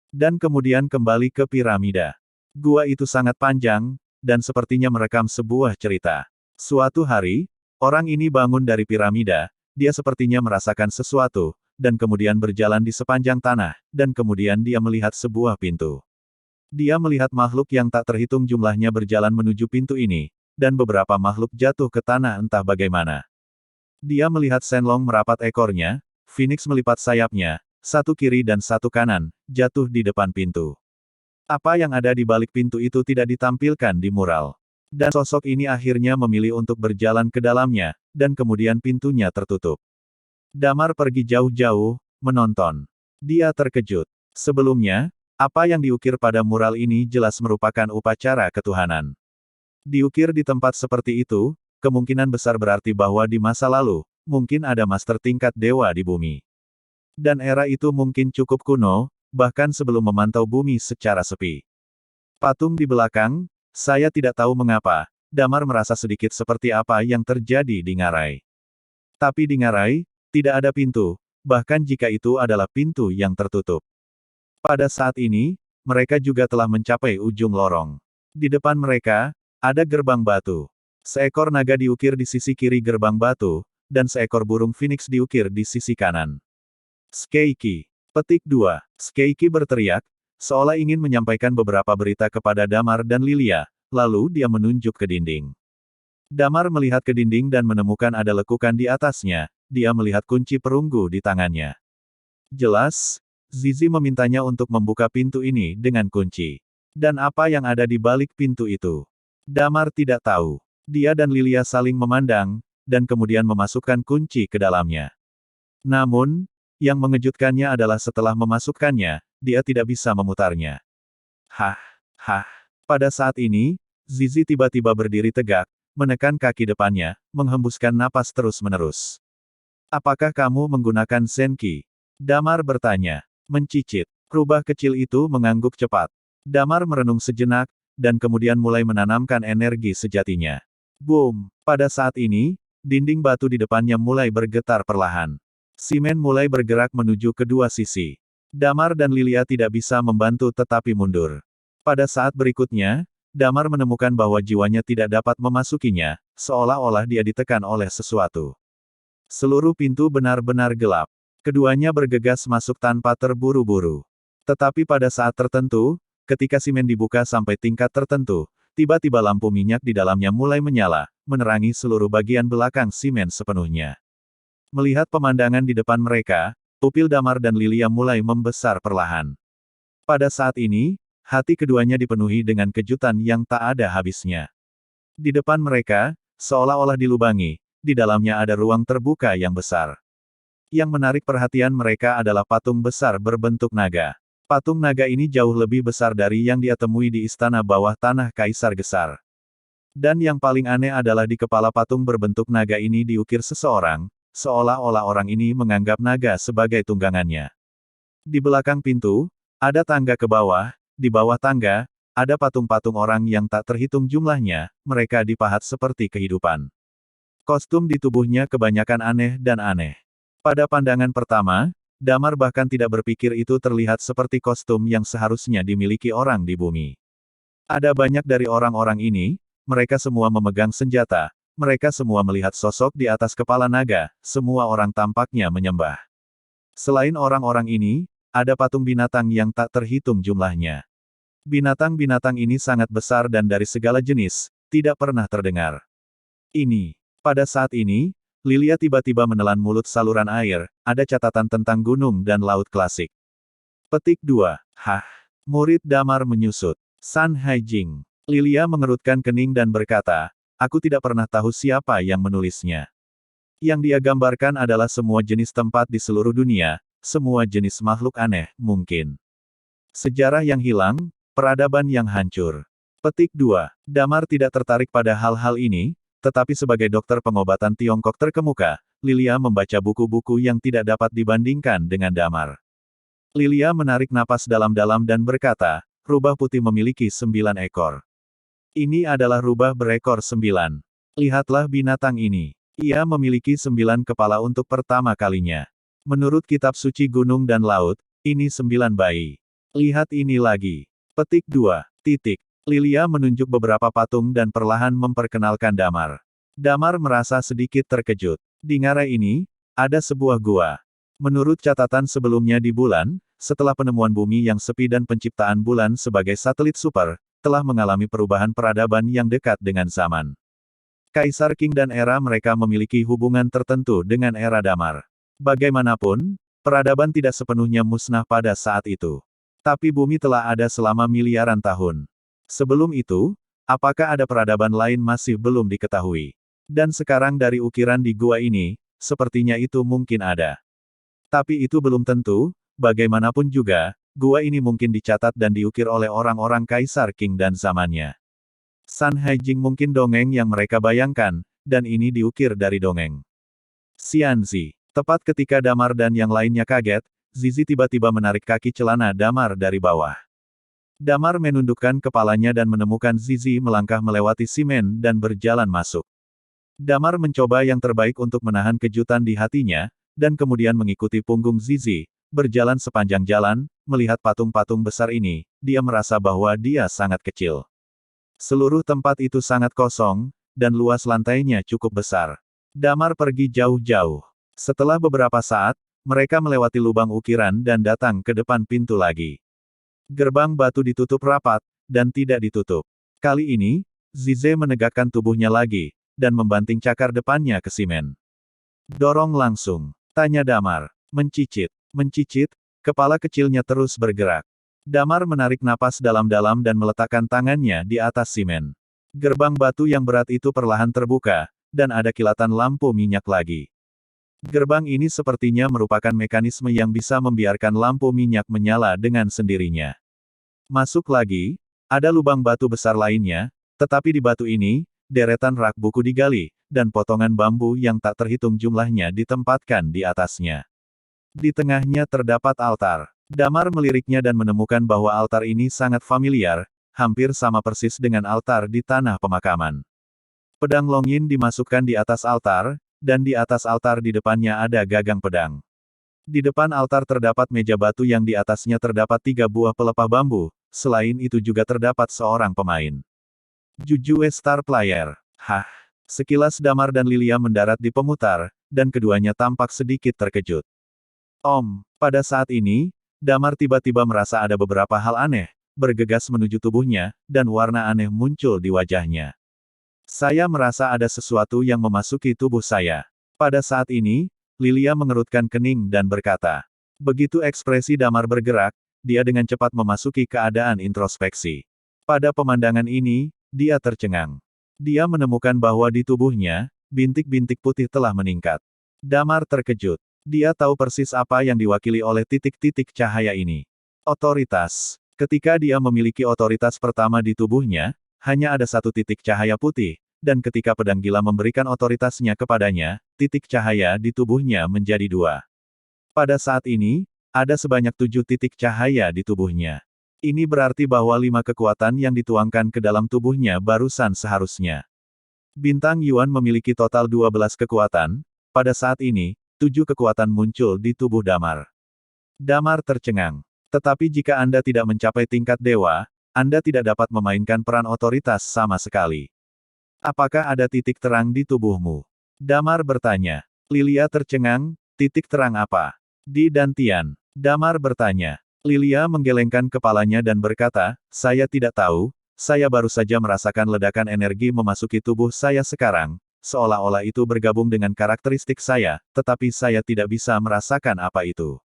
Dan kemudian kembali ke piramida. Gua itu sangat panjang, dan sepertinya merekam sebuah cerita. Suatu hari, orang ini bangun dari piramida, dia sepertinya merasakan sesuatu, dan kemudian berjalan di sepanjang tanah, dan kemudian dia melihat sebuah pintu. Dia melihat makhluk yang tak terhitung jumlahnya berjalan menuju pintu ini, dan beberapa makhluk jatuh ke tanah entah bagaimana. Dia melihat Shenlong merapat ekornya, Phoenix melipat sayapnya, satu kiri dan satu kanan, jatuh di depan pintu. Apa yang ada di balik pintu itu tidak ditampilkan di mural. Dan sosok ini akhirnya memilih untuk berjalan ke dalamnya, dan kemudian pintunya tertutup. Damar pergi jauh-jauh, menonton. Dia terkejut. Sebelumnya, apa yang diukir pada mural ini jelas merupakan upacara ketuhanan. Diukir di tempat seperti itu, kemungkinan besar berarti bahwa di masa lalu, mungkin ada master tingkat dewa di bumi. Dan era itu mungkin cukup kuno, bahkan sebelum memantau bumi secara sepi. Patung di belakang, saya tidak tahu mengapa, Damar merasa sedikit seperti apa yang terjadi di Ngarai. Tapi di Ngarai, tidak ada pintu, bahkan jika itu adalah pintu yang tertutup. Pada saat ini, mereka juga telah mencapai ujung lorong. Di depan mereka, ada gerbang batu. Seekor naga diukir di sisi kiri gerbang batu, dan seekor burung phoenix diukir di sisi kanan. Skeiki. Petik 2. Skeiki berteriak, seolah ingin menyampaikan beberapa berita kepada Damar dan Lilia, lalu dia menunjuk ke dinding. Damar melihat ke dinding dan menemukan ada lekukan di atasnya, dia melihat kunci perunggu di tangannya. Jelas, Zizi memintanya untuk membuka pintu ini dengan kunci. Dan apa yang ada di balik pintu itu? Damar tidak tahu. Dia dan Lilia saling memandang, dan kemudian memasukkan kunci ke dalamnya. Namun, yang mengejutkannya adalah setelah memasukkannya, dia tidak bisa memutarnya. Hah, hah. Pada saat ini, Zizi tiba-tiba berdiri tegak, menekan kaki depannya, menghembuskan napas terus-menerus. Apakah kamu menggunakan Senki? Damar bertanya. Mencicit. Rubah kecil itu mengangguk cepat. Damar merenung sejenak, dan kemudian mulai menanamkan energi sejatinya. Boom! Pada saat ini, dinding batu di depannya mulai bergetar perlahan. Simen mulai bergerak menuju kedua sisi. Damar dan Lilia tidak bisa membantu tetapi mundur. Pada saat berikutnya, Damar menemukan bahwa jiwanya tidak dapat memasukinya, seolah-olah dia ditekan oleh sesuatu. Seluruh pintu benar-benar gelap. Keduanya bergegas masuk tanpa terburu-buru. Tetapi pada saat tertentu, ketika simen dibuka sampai tingkat tertentu, tiba-tiba lampu minyak di dalamnya mulai menyala, menerangi seluruh bagian belakang simen sepenuhnya. Melihat pemandangan di depan mereka, pupil Damar dan Lilia mulai membesar perlahan. Pada saat ini, hati keduanya dipenuhi dengan kejutan yang tak ada habisnya. Di depan mereka, seolah-olah dilubangi, di dalamnya ada ruang terbuka yang besar. Yang menarik perhatian mereka adalah patung besar berbentuk naga. Patung naga ini jauh lebih besar dari yang dia temui di istana bawah tanah Kaisar Gesar. Dan yang paling aneh adalah di kepala patung berbentuk naga ini diukir seseorang, seolah-olah orang ini menganggap naga sebagai tunggangannya. Di belakang pintu, ada tangga ke bawah, di bawah tangga, ada patung-patung orang yang tak terhitung jumlahnya, mereka dipahat seperti kehidupan. Kostum di tubuhnya kebanyakan aneh dan aneh. Pada pandangan pertama, Damar bahkan tidak berpikir itu terlihat seperti kostum yang seharusnya dimiliki orang di bumi. Ada banyak dari orang-orang ini, mereka semua memegang senjata, mereka semua melihat sosok di atas kepala naga, semua orang tampaknya menyembah. Selain orang-orang ini, ada patung binatang yang tak terhitung jumlahnya. Binatang-binatang ini sangat besar dan dari segala jenis, tidak pernah terdengar. Pada saat ini, Lilia tiba-tiba menelan mulut saluran air, ada catatan tentang gunung dan laut klasik. Petik 2. Hah? Murid Damar menyusut. San Haijing. Lilia mengerutkan kening dan berkata, aku tidak pernah tahu siapa yang menulisnya. Yang dia gambarkan adalah semua jenis tempat di seluruh dunia, semua jenis makhluk aneh, mungkin. Sejarah yang hilang, peradaban yang hancur. Petik 2. Damar tidak tertarik pada hal-hal ini, tetapi sebagai dokter pengobatan Tiongkok terkemuka, Lilia membaca buku-buku yang tidak dapat dibandingkan dengan Damar. Lilia menarik napas dalam-dalam dan berkata, rubah putih memiliki 9 ekor. Ini adalah rubah berekor 9. Lihatlah binatang ini. Ia memiliki 9 kepala untuk pertama kalinya. Menurut kitab suci gunung dan laut, ini 9 bayi. Lihat ini lagi. Petik 2. Lilia menunjuk beberapa patung dan perlahan memperkenalkan Damar. Damar merasa sedikit terkejut. Di ngarai ini, ada sebuah gua. Menurut catatan sebelumnya di bulan, setelah penemuan bumi yang sepi dan penciptaan bulan sebagai satelit super, telah mengalami perubahan peradaban yang dekat dengan zaman. Kaisar Qing dan era mereka memiliki hubungan tertentu dengan era Damar. Bagaimanapun, peradaban tidak sepenuhnya musnah pada saat itu. Tapi bumi telah ada selama miliaran tahun. Sebelum itu, apakah ada peradaban lain masih belum diketahui. Dan sekarang dari ukiran di gua ini, sepertinya itu mungkin ada. Tapi itu belum tentu, bagaimanapun juga, gua ini mungkin dicatat dan diukir oleh orang-orang Kaisar Qing dan zamannya. San Haijing mungkin dongeng yang mereka bayangkan, dan ini diukir dari dongeng. Xianzi. Tepat ketika Damar dan yang lainnya kaget, Zizi tiba-tiba menarik kaki celana Damar dari bawah. Damar menundukkan kepalanya dan menemukan Zizi melangkah melewati simen dan berjalan masuk. Damar mencoba yang terbaik untuk menahan kejutan di hatinya, dan kemudian mengikuti punggung Zizi, berjalan sepanjang jalan, melihat patung-patung besar ini, dia merasa bahwa dia sangat kecil. Seluruh tempat itu sangat kosong, dan luas lantainya cukup besar. Damar pergi jauh-jauh. Setelah beberapa saat, mereka melewati lubang ukiran dan datang ke depan pintu lagi. Gerbang batu ditutup rapat, dan tidak ditutup. Kali ini, Zizi menegakkan tubuhnya lagi, dan membanting cakar depannya ke simen. Dorong langsung. Tanya Damar. Mencicit. Mencicit, kepala kecilnya terus bergerak. Damar menarik napas dalam-dalam dan meletakkan tangannya di atas simen. Gerbang batu yang berat itu perlahan terbuka, dan ada kilatan lampu minyak lagi. Gerbang ini sepertinya merupakan mekanisme yang bisa membiarkan lampu minyak menyala dengan sendirinya. Masuk lagi, ada lubang batu besar lainnya, tetapi di batu ini, deretan rak buku digali, dan potongan bambu yang tak terhitung jumlahnya ditempatkan di atasnya. Di tengahnya terdapat altar. Damar meliriknya dan menemukan bahwa altar ini sangat familiar, hampir sama persis dengan altar di tanah pemakaman. Pedang Longyin dimasukkan di atas altar, dan di atas altar di depannya ada gagang pedang. Di depan altar terdapat meja batu yang di atasnya terdapat 3 buah pelepah bambu, selain itu juga terdapat seorang pemain. Jujue Star Player. Hah? Sekilas Damar dan Lilia mendarat di pemutar, dan keduanya tampak sedikit terkejut. Pada saat ini, Damar tiba-tiba merasa ada beberapa hal aneh, bergegas menuju tubuhnya, dan warna aneh muncul di wajahnya. Saya merasa ada sesuatu yang memasuki tubuh saya. Pada saat ini, Lilia mengerutkan kening dan berkata. Begitu ekspresi Damar bergerak, dia dengan cepat memasuki keadaan introspeksi. Pada pemandangan ini, dia tercengang. Dia menemukan bahwa di tubuhnya, bintik-bintik putih telah meningkat. Damar terkejut. Dia tahu persis apa yang diwakili oleh titik-titik cahaya ini. Otoritas. Ketika dia memiliki otoritas pertama di tubuhnya, hanya ada satu titik cahaya putih, dan ketika pedang gila memberikan otoritasnya kepadanya, titik cahaya di tubuhnya menjadi 2. Pada saat ini, ada sebanyak 7 titik cahaya di tubuhnya. Ini berarti bahwa 5 kekuatan yang dituangkan ke dalam tubuhnya barusan seharusnya. Bintang Yuan memiliki total 12 kekuatan, pada saat ini, 7 kekuatan muncul di tubuh Damar. Damar tercengang. Tetapi jika Anda tidak mencapai tingkat dewa, Anda tidak dapat memainkan peran otoritas sama sekali. Apakah ada titik terang di tubuhmu? Damar bertanya. Lilia tercengang, titik terang apa? Di dan Tian. Damar bertanya. Lilia menggelengkan kepalanya dan berkata, saya tidak tahu, saya baru saja merasakan ledakan energi memasuki tubuh saya sekarang, seolah-olah itu bergabung dengan karakteristik saya, tetapi saya tidak bisa merasakan apa itu.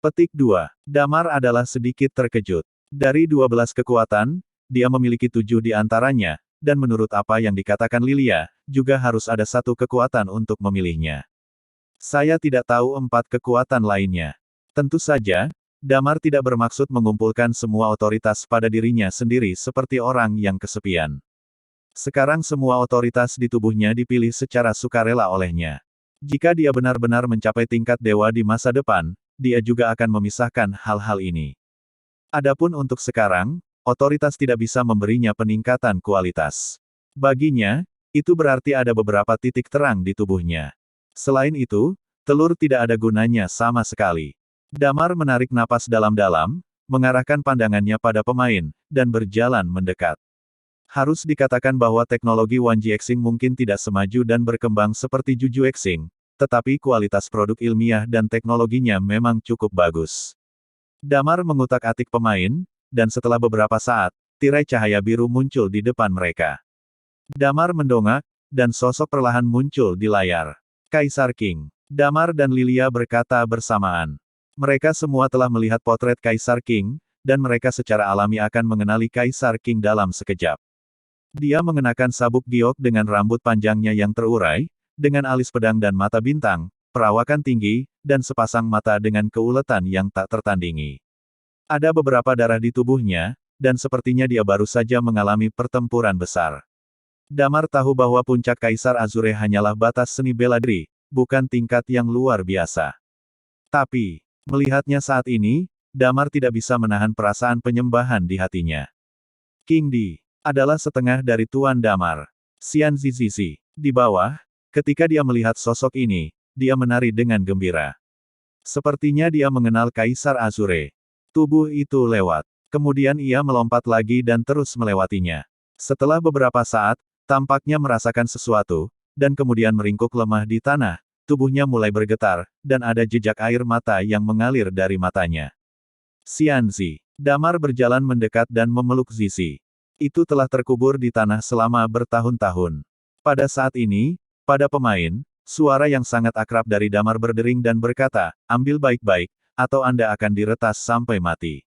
Petik 2. Damar adalah sedikit terkejut. Dari 12 kekuatan, dia memiliki 7 di antaranya, dan menurut apa yang dikatakan Lilia, juga harus ada satu kekuatan untuk memilihnya. Saya tidak tahu 4 kekuatan lainnya. Tentu saja, Damar tidak bermaksud mengumpulkan semua otoritas pada dirinya sendiri seperti orang yang kesepian. Sekarang semua otoritas di tubuhnya dipilih secara sukarela olehnya. Jika dia benar-benar mencapai tingkat dewa di masa depan, dia juga akan memisahkan hal-hal ini. Adapun untuk sekarang, otoritas tidak bisa memberinya peningkatan kualitas. Baginya, itu berarti ada beberapa titik terang di tubuhnya. Selain itu, telur tidak ada gunanya sama sekali. Damar menarik napas dalam-dalam, mengarahkan pandangannya pada pemain, dan berjalan mendekat. Harus dikatakan bahwa teknologi Wanji Xing mungkin tidak semaju dan berkembang seperti Juju Xing, tetapi kualitas produk ilmiah dan teknologinya memang cukup bagus. Damar mengutak-atik pemain, dan setelah beberapa saat, tirai cahaya biru muncul di depan mereka. Damar mendongak, dan sosok perlahan muncul di layar. Kaisar King. Damar dan Lilia berkata bersamaan. Mereka semua telah melihat potret Kaisar King, dan mereka secara alami akan mengenali Kaisar King dalam sekejap. Dia mengenakan sabuk giok dengan rambut panjangnya yang terurai, dengan alis pedang dan mata bintang, perawakan tinggi, dan sepasang mata dengan keuletan yang tak tertandingi. Ada beberapa darah di tubuhnya, dan sepertinya dia baru saja mengalami pertempuran besar. Damar tahu bahwa puncak Kaisar Azure hanyalah batas seni bela diri, bukan tingkat yang luar biasa. Tapi, melihatnya saat ini, Damar tidak bisa menahan perasaan penyembahan di hatinya. King Di adalah setengah dari Tuan Damar. Xian Zizizi. Di bawah, ketika dia melihat sosok ini, dia menari dengan gembira. Sepertinya dia mengenal Kaisar Azure. Tubuh itu lewat. Kemudian ia melompat lagi dan terus melewatinya. Setelah beberapa saat, tampaknya merasakan sesuatu, dan kemudian meringkuk lemah di tanah, tubuhnya mulai bergetar, dan ada jejak air mata yang mengalir dari matanya. Xianzi. Damar berjalan mendekat dan memeluk Zizi. Itu telah terkubur di tanah selama bertahun-tahun. Pada saat ini, pada pemain, suara yang sangat akrab dari Damar berdering dan berkata, ambil baik-baik, atau Anda akan diretas sampai mati.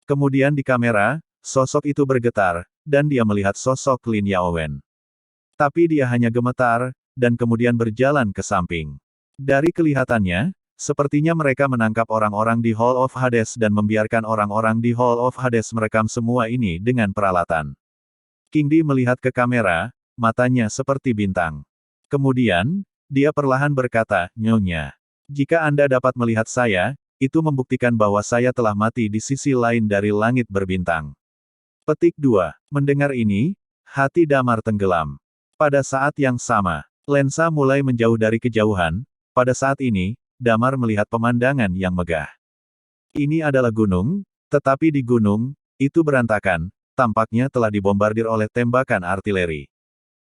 Kemudian di kamera, sosok itu bergetar, dan dia melihat sosok Lin Yaowen. Tapi dia hanya gemetar, dan kemudian berjalan ke samping. Dari kelihatannya, sepertinya mereka menangkap orang-orang di Hall of Hades dan membiarkan orang-orang di Hall of Hades merekam semua ini dengan peralatan. King Di melihat ke kamera, matanya seperti bintang. Kemudian, dia perlahan berkata, Nyonya. Jika Anda dapat melihat saya, itu membuktikan bahwa saya telah mati di sisi lain dari langit berbintang. Petik 2. Mendengar ini, hati Damar tenggelam. Pada saat yang sama, lensa mulai menjauh dari kejauhan. Pada saat ini, Damar melihat pemandangan yang megah. Ini adalah gunung, tetapi di gunung, itu berantakan, tampaknya telah dibombardir oleh tembakan artileri.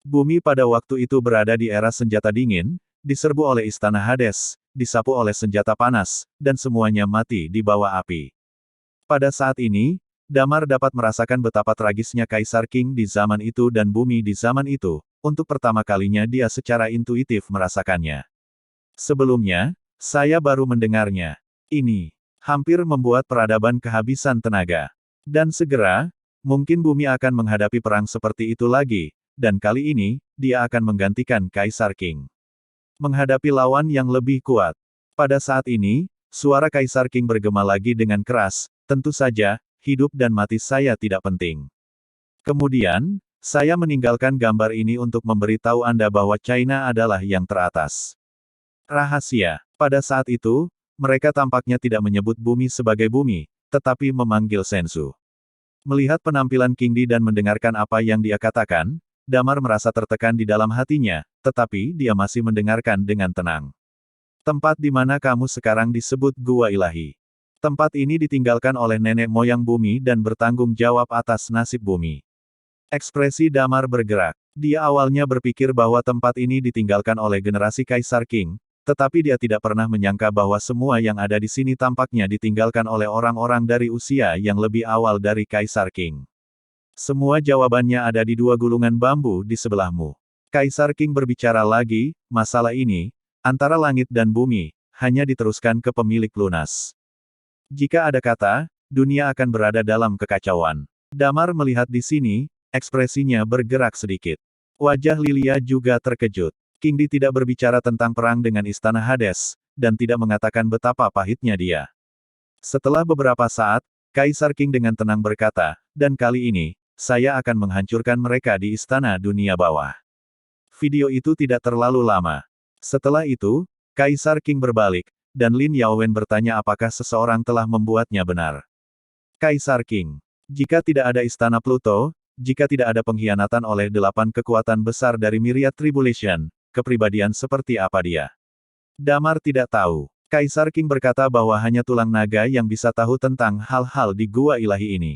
Bumi pada waktu itu berada di era senjata dingin, diserbu oleh istana Hades, disapu oleh senjata panas, dan semuanya mati di bawah api. Pada saat ini, Damar dapat merasakan betapa tragisnya Kaisar King di zaman itu dan bumi di zaman itu, untuk pertama kalinya dia secara intuitif merasakannya. Sebelumnya, saya baru mendengarnya. Ini hampir membuat peradaban kehabisan tenaga. Dan segera, mungkin bumi akan menghadapi perang seperti itu lagi, dan kali ini, dia akan menggantikan Kaisar King. Menghadapi lawan yang lebih kuat. Pada saat ini, suara Kaisar King bergema lagi dengan keras, tentu saja, hidup dan mati saya tidak penting. Kemudian, saya meninggalkan gambar ini untuk memberitahu Anda bahwa China adalah yang teratas. Rahasia. Pada saat itu, mereka tampaknya tidak menyebut bumi sebagai bumi, tetapi memanggil Sensu. Melihat penampilan King Di dan mendengarkan apa yang dia katakan, Damar merasa tertekan di dalam hatinya, tetapi dia masih mendengarkan dengan tenang. Tempat di mana kamu sekarang disebut Gua Ilahi. Tempat ini ditinggalkan oleh nenek moyang bumi dan bertanggung jawab atas nasib bumi. Ekspresi Damar bergerak. Dia awalnya berpikir bahwa tempat ini ditinggalkan oleh generasi Kaisar King, tetapi dia tidak pernah menyangka bahwa semua yang ada di sini tampaknya ditinggalkan oleh orang-orang dari usia yang lebih awal dari Kaisar King. Semua jawabannya ada di dua gulungan bambu di sebelahmu. Kaisar King berbicara lagi, masalah ini, antara langit dan bumi, hanya diteruskan ke pemilik lunas. Jika ada kata, dunia akan berada dalam kekacauan. Damar melihat di sini, ekspresinya bergerak sedikit. Wajah Lilia juga terkejut. King Di tidak berbicara tentang perang dengan Istana Hades, dan tidak mengatakan betapa pahitnya dia. Setelah beberapa saat, Kaisar King dengan tenang berkata, dan kali ini, saya akan menghancurkan mereka di Istana Dunia Bawah. Video itu tidak terlalu lama. Setelah itu, Kaisar King berbalik, dan Lin Yaowen bertanya apakah seseorang telah membuatnya benar. Kaisar King. Jika tidak ada Istana Pluto, jika tidak ada pengkhianatan oleh 8 kekuatan besar dari Myriad Tribulation, kepribadian seperti apa dia? Damar tidak tahu. Kaisar King berkata bahwa hanya tulang naga yang bisa tahu tentang hal-hal di Gua Ilahi ini.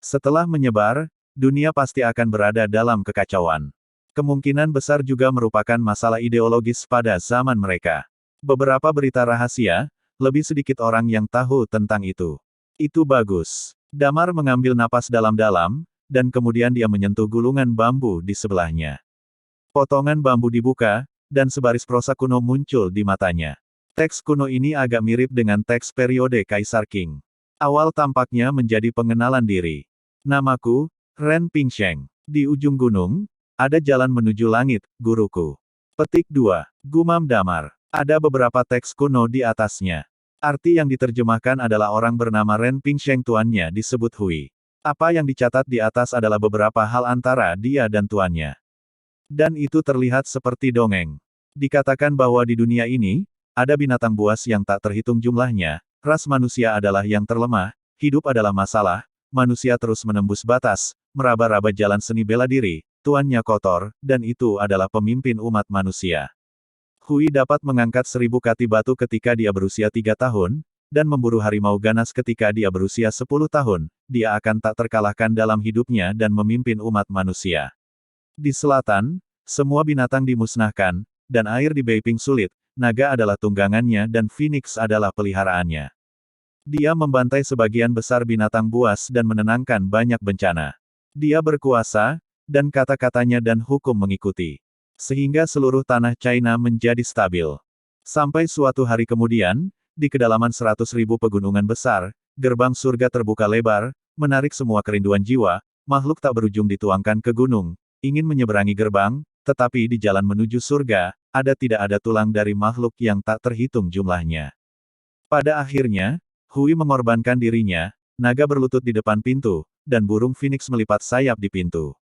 Setelah menyebar, dunia pasti akan berada dalam kekacauan. Kemungkinan besar juga merupakan masalah ideologis pada zaman mereka. Beberapa berita rahasia, lebih sedikit orang yang tahu tentang itu. Itu bagus. Damar mengambil napas dalam-dalam, dan kemudian dia menyentuh gulungan bambu di sebelahnya. Potongan bambu dibuka, dan sebaris prosa kuno muncul di matanya. Teks kuno ini agak mirip dengan teks periode Kaisar Qing. Awal tampaknya menjadi pengenalan diri. Namaku, Ren Pingsheng. Di ujung gunung, ada jalan menuju langit, guruku. Petik 2. Gumam Damar. Ada beberapa teks kuno di atasnya. Arti yang diterjemahkan adalah orang bernama Ren Pingsheng tuannya disebut Hui. Apa yang dicatat di atas adalah beberapa hal antara dia dan tuannya. Dan itu terlihat seperti dongeng. Dikatakan bahwa di dunia ini, ada binatang buas yang tak terhitung jumlahnya, ras manusia adalah yang terlemah, hidup adalah masalah, manusia terus menembus batas, meraba-raba jalan seni bela diri, tuannya kotor, dan itu adalah pemimpin umat manusia. Hui dapat mengangkat 1000 kati batu ketika dia berusia 3 tahun, dan memburu harimau ganas ketika dia berusia 10 tahun, dia akan tak terkalahkan dalam hidupnya dan memimpin umat manusia. Di selatan, semua binatang dimusnahkan, dan air di Beiping sulit, naga adalah tunggangannya dan Phoenix adalah peliharaannya. Dia membantai sebagian besar binatang buas dan menenangkan banyak bencana. Dia berkuasa, dan kata-katanya dan hukum mengikuti. Sehingga seluruh tanah China menjadi stabil. Sampai suatu hari kemudian, di kedalaman 100.000 pegunungan besar, gerbang surga terbuka lebar, menarik semua kerinduan jiwa, makhluk tak berujung dituangkan ke gunung, ingin menyeberangi gerbang, tetapi di jalan menuju surga, tidak ada tulang dari makhluk yang tak terhitung jumlahnya. Pada akhirnya, Hui mengorbankan dirinya, naga berlutut di depan pintu, dan burung Phoenix melipat sayap di pintu.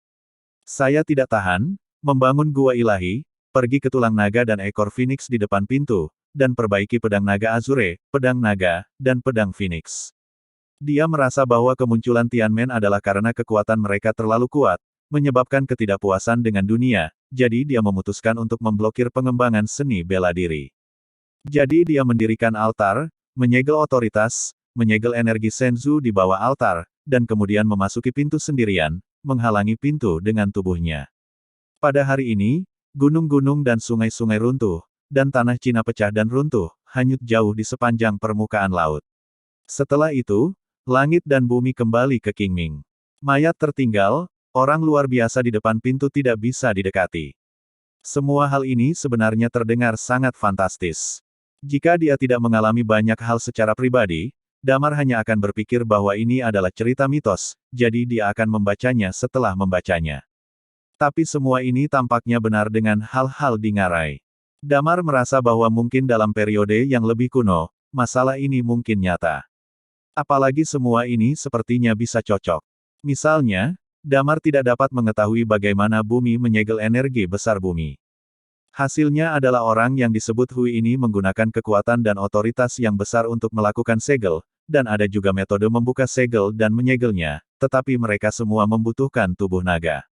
Saya tidak tahan, membangun gua ilahi, pergi ke tulang naga dan ekor Phoenix di depan pintu, dan perbaiki pedang naga Azure, pedang naga, dan pedang Phoenix. Dia merasa bahwa kemunculan Tianmen adalah karena kekuatan mereka terlalu kuat, menyebabkan ketidakpuasan dengan dunia, jadi dia memutuskan untuk memblokir pengembangan seni bela diri. Jadi dia mendirikan altar, menyegel otoritas, menyegel energi Senzu di bawah altar, dan kemudian memasuki pintu sendirian, menghalangi pintu dengan tubuhnya. Pada hari ini, gunung-gunung dan sungai-sungai runtuh, dan tanah Cina pecah dan runtuh, hanyut jauh di sepanjang permukaan laut. Setelah itu, langit dan bumi kembali ke Qingming. Mayat tertinggal, orang luar biasa di depan pintu tidak bisa didekati. Semua hal ini sebenarnya terdengar sangat fantastis. Jika dia tidak mengalami banyak hal secara pribadi, Damar hanya akan berpikir bahwa ini adalah cerita mitos, jadi dia akan membacanya setelah membacanya. Tapi semua ini tampaknya benar dengan hal-hal di ngarai. Damar merasa bahwa mungkin dalam periode yang lebih kuno, masalah ini mungkin nyata. Apalagi semua ini sepertinya bisa cocok. Misalnya, Damar tidak dapat mengetahui bagaimana bumi menyegel energi besar bumi. Hasilnya adalah orang yang disebut Hui ini menggunakan kekuatan dan otoritas yang besar untuk melakukan segel, dan ada juga metode membuka segel dan menyegelnya, tetapi mereka semua membutuhkan tubuh naga.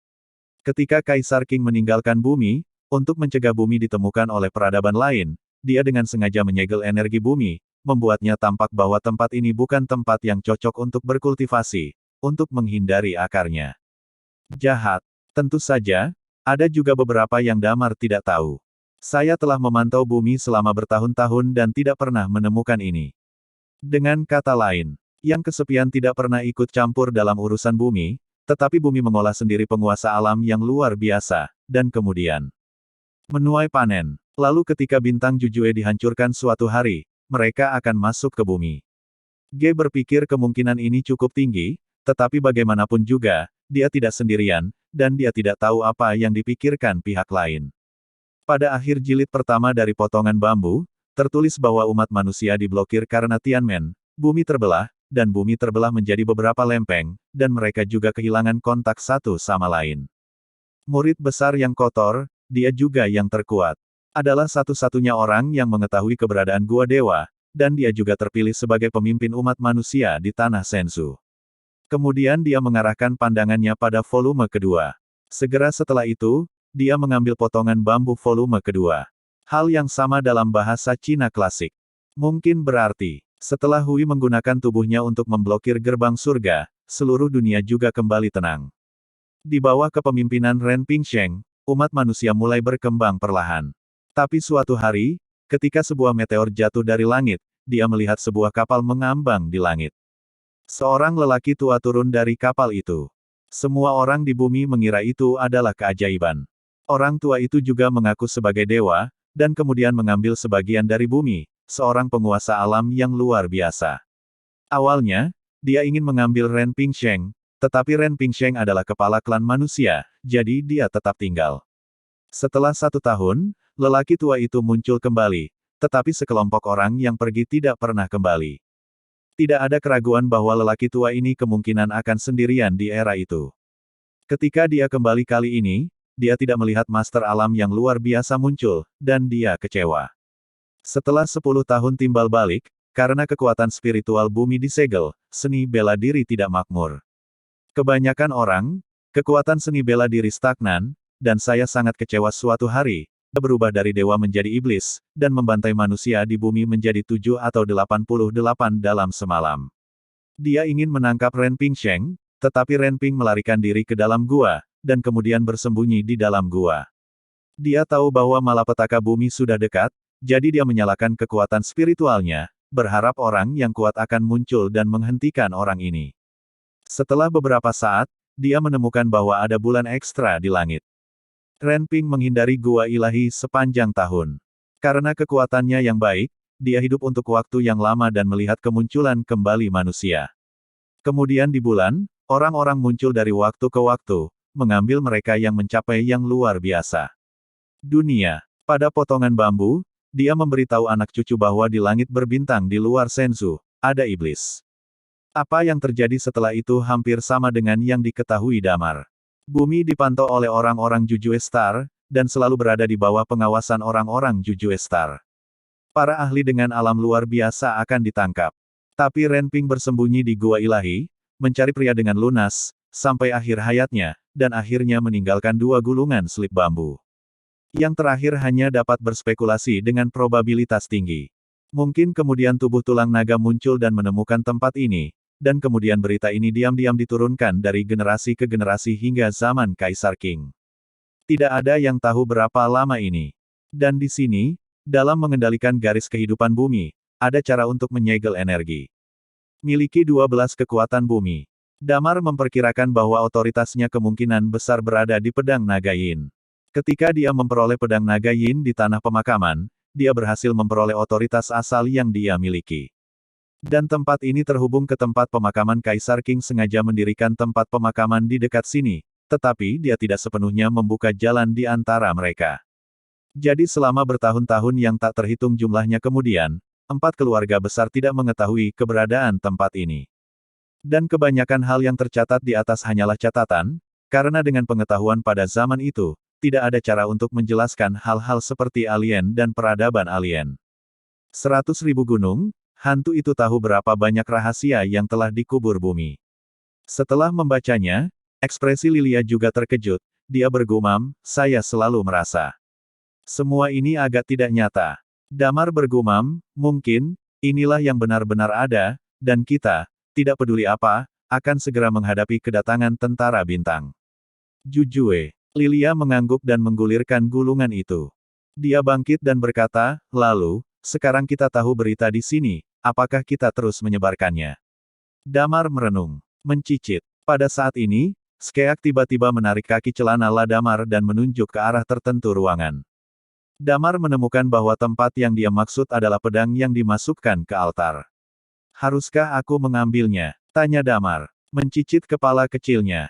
Ketika Kaisar Qing meninggalkan bumi, untuk mencegah bumi ditemukan oleh peradaban lain, dia dengan sengaja menyegel energi bumi, membuatnya tampak bahwa tempat ini bukan tempat yang cocok untuk berkultivasi, untuk menghindari akarnya. Jahat. Tentu saja, ada juga beberapa yang Damar tidak tahu. Saya telah memantau bumi selama bertahun-tahun dan tidak pernah menemukan ini. Dengan kata lain, yang kesepian tidak pernah ikut campur dalam urusan bumi, tetapi bumi mengolah sendiri penguasa alam yang luar biasa, dan kemudian menuai panen. Lalu ketika bintang Jujue dihancurkan suatu hari, mereka akan masuk ke bumi. G berpikir kemungkinan ini cukup tinggi, tetapi bagaimanapun juga, dia tidak sendirian, dan dia tidak tahu apa yang dipikirkan pihak lain. Pada akhir jilid pertama dari potongan bambu, tertulis bahwa umat manusia diblokir karena Tianmen, bumi terbelah, dan bumi terbelah menjadi beberapa lempeng, dan mereka juga kehilangan kontak satu sama lain. Murid besar yang kotor, dia juga yang terkuat. Adalah satu-satunya orang yang mengetahui keberadaan Gua Dewa, dan dia juga terpilih sebagai pemimpin umat manusia di tanah Senzu. Kemudian dia mengarahkan pandangannya pada volume kedua. Segera setelah itu, dia mengambil potongan bambu volume kedua. Hal yang sama dalam bahasa Cina klasik. Mungkin berarti, setelah Hui menggunakan tubuhnya untuk memblokir gerbang surga, seluruh dunia juga kembali tenang. Di bawah kepemimpinan Ren Pingsheng, umat manusia mulai berkembang perlahan. Tapi suatu hari, ketika sebuah meteor jatuh dari langit, dia melihat sebuah kapal mengambang di langit. Seorang lelaki tua turun dari kapal itu. Semua orang di bumi mengira itu adalah keajaiban. Orang tua itu juga mengaku sebagai dewa, dan kemudian mengambil sebagian dari bumi, seorang penguasa alam yang luar biasa. Awalnya, dia ingin mengambil Ren Pingsheng, tetapi Ren Pingsheng adalah kepala klan manusia, jadi dia tetap tinggal. Setelah 1 tahun, lelaki tua itu muncul kembali, tetapi sekelompok orang yang pergi tidak pernah kembali. Tidak ada keraguan bahwa lelaki tua ini kemungkinan akan sendirian di era itu. Ketika dia kembali kali ini, dia tidak melihat master alam yang luar biasa muncul, dan dia kecewa. Setelah 10 tahun timbal balik, karena kekuatan spiritual bumi disegel, seni bela diri tidak makmur. Kebanyakan orang, kekuatan seni bela diri stagnan, dan saya sangat kecewa suatu hari, berubah dari dewa menjadi iblis, dan membantai manusia di bumi menjadi 7 atau 88 dalam semalam. Dia ingin menangkap Ren Pingsheng, tetapi Ren Ping melarikan diri ke dalam gua, dan kemudian bersembunyi di dalam gua. Dia tahu bahwa malapetaka bumi sudah dekat, jadi dia menyalakan kekuatan spiritualnya, berharap orang yang kuat akan muncul dan menghentikan orang ini. Setelah beberapa saat, dia menemukan bahwa ada bulan ekstra di langit. Ren Ping menghindari gua ilahi sepanjang tahun. Karena kekuatannya yang baik, dia hidup untuk waktu yang lama dan melihat kemunculan kembali manusia. Kemudian di bulan, orang-orang muncul dari waktu ke waktu, mengambil mereka yang mencapai yang luar biasa. Dunia. Pada potongan bambu, dia memberitahu anak cucu bahwa di langit berbintang di luar Senzu, ada iblis. Apa yang terjadi setelah itu hampir sama dengan yang diketahui Damar. Bumi dipantau oleh orang-orang Jujue Star, dan selalu berada di bawah pengawasan orang-orang Jujue Star. Para ahli dengan alam luar biasa akan ditangkap. Tapi Ren Ping bersembunyi di gua ilahi, mencari pria dengan lunas, sampai akhir hayatnya, dan akhirnya meninggalkan 2 gulungan selip bambu. Yang terakhir hanya dapat berspekulasi dengan probabilitas tinggi. Mungkin kemudian tubuh tulang naga muncul dan menemukan tempat ini, dan kemudian berita ini diam-diam diturunkan dari generasi ke generasi hingga zaman Kaisar Qing. Tidak ada yang tahu berapa lama ini. Dan di sini, dalam mengendalikan garis kehidupan bumi, ada cara untuk menyegel energi. Miliki 12 kekuatan bumi. Damar memperkirakan bahwa otoritasnya kemungkinan besar berada di pedang naga Yin. Ketika dia memperoleh pedang naga Yin di tanah pemakaman, dia berhasil memperoleh otoritas asal yang dia miliki. Dan tempat ini terhubung ke tempat pemakaman Kaisar Qing sengaja mendirikan tempat pemakaman di dekat sini, tetapi dia tidak sepenuhnya membuka jalan di antara mereka. Jadi selama bertahun-tahun yang tak terhitung jumlahnya kemudian, 4 keluarga besar tidak mengetahui keberadaan tempat ini. Dan kebanyakan hal yang tercatat di atas hanyalah catatan, karena dengan pengetahuan pada zaman itu, tidak ada cara untuk menjelaskan hal-hal seperti alien dan peradaban alien. 100.000 gunung, hantu itu tahu berapa banyak rahasia yang telah dikubur bumi. Setelah membacanya, ekspresi Lilia juga terkejut, dia bergumam, saya selalu merasa. Semua ini agak tidak nyata. Damar bergumam, mungkin, inilah yang benar-benar ada, dan kita, tidak peduli apa, akan segera menghadapi kedatangan tentara bintang. Jujue. Lilia mengangguk dan menggulirkan gulungan itu. Dia bangkit dan berkata, lalu, sekarang kita tahu berita di sini, apakah kita terus menyebarkannya? Damar merenung. Mencicit. Pada saat ini, Skeak tiba-tiba menarik kaki celana Damar dan menunjuk ke arah tertentu ruangan. Damar menemukan bahwa tempat yang dia maksud adalah pedang yang dimasukkan ke altar. Haruskah aku mengambilnya? Tanya Damar. Mencicit kepala kecilnya.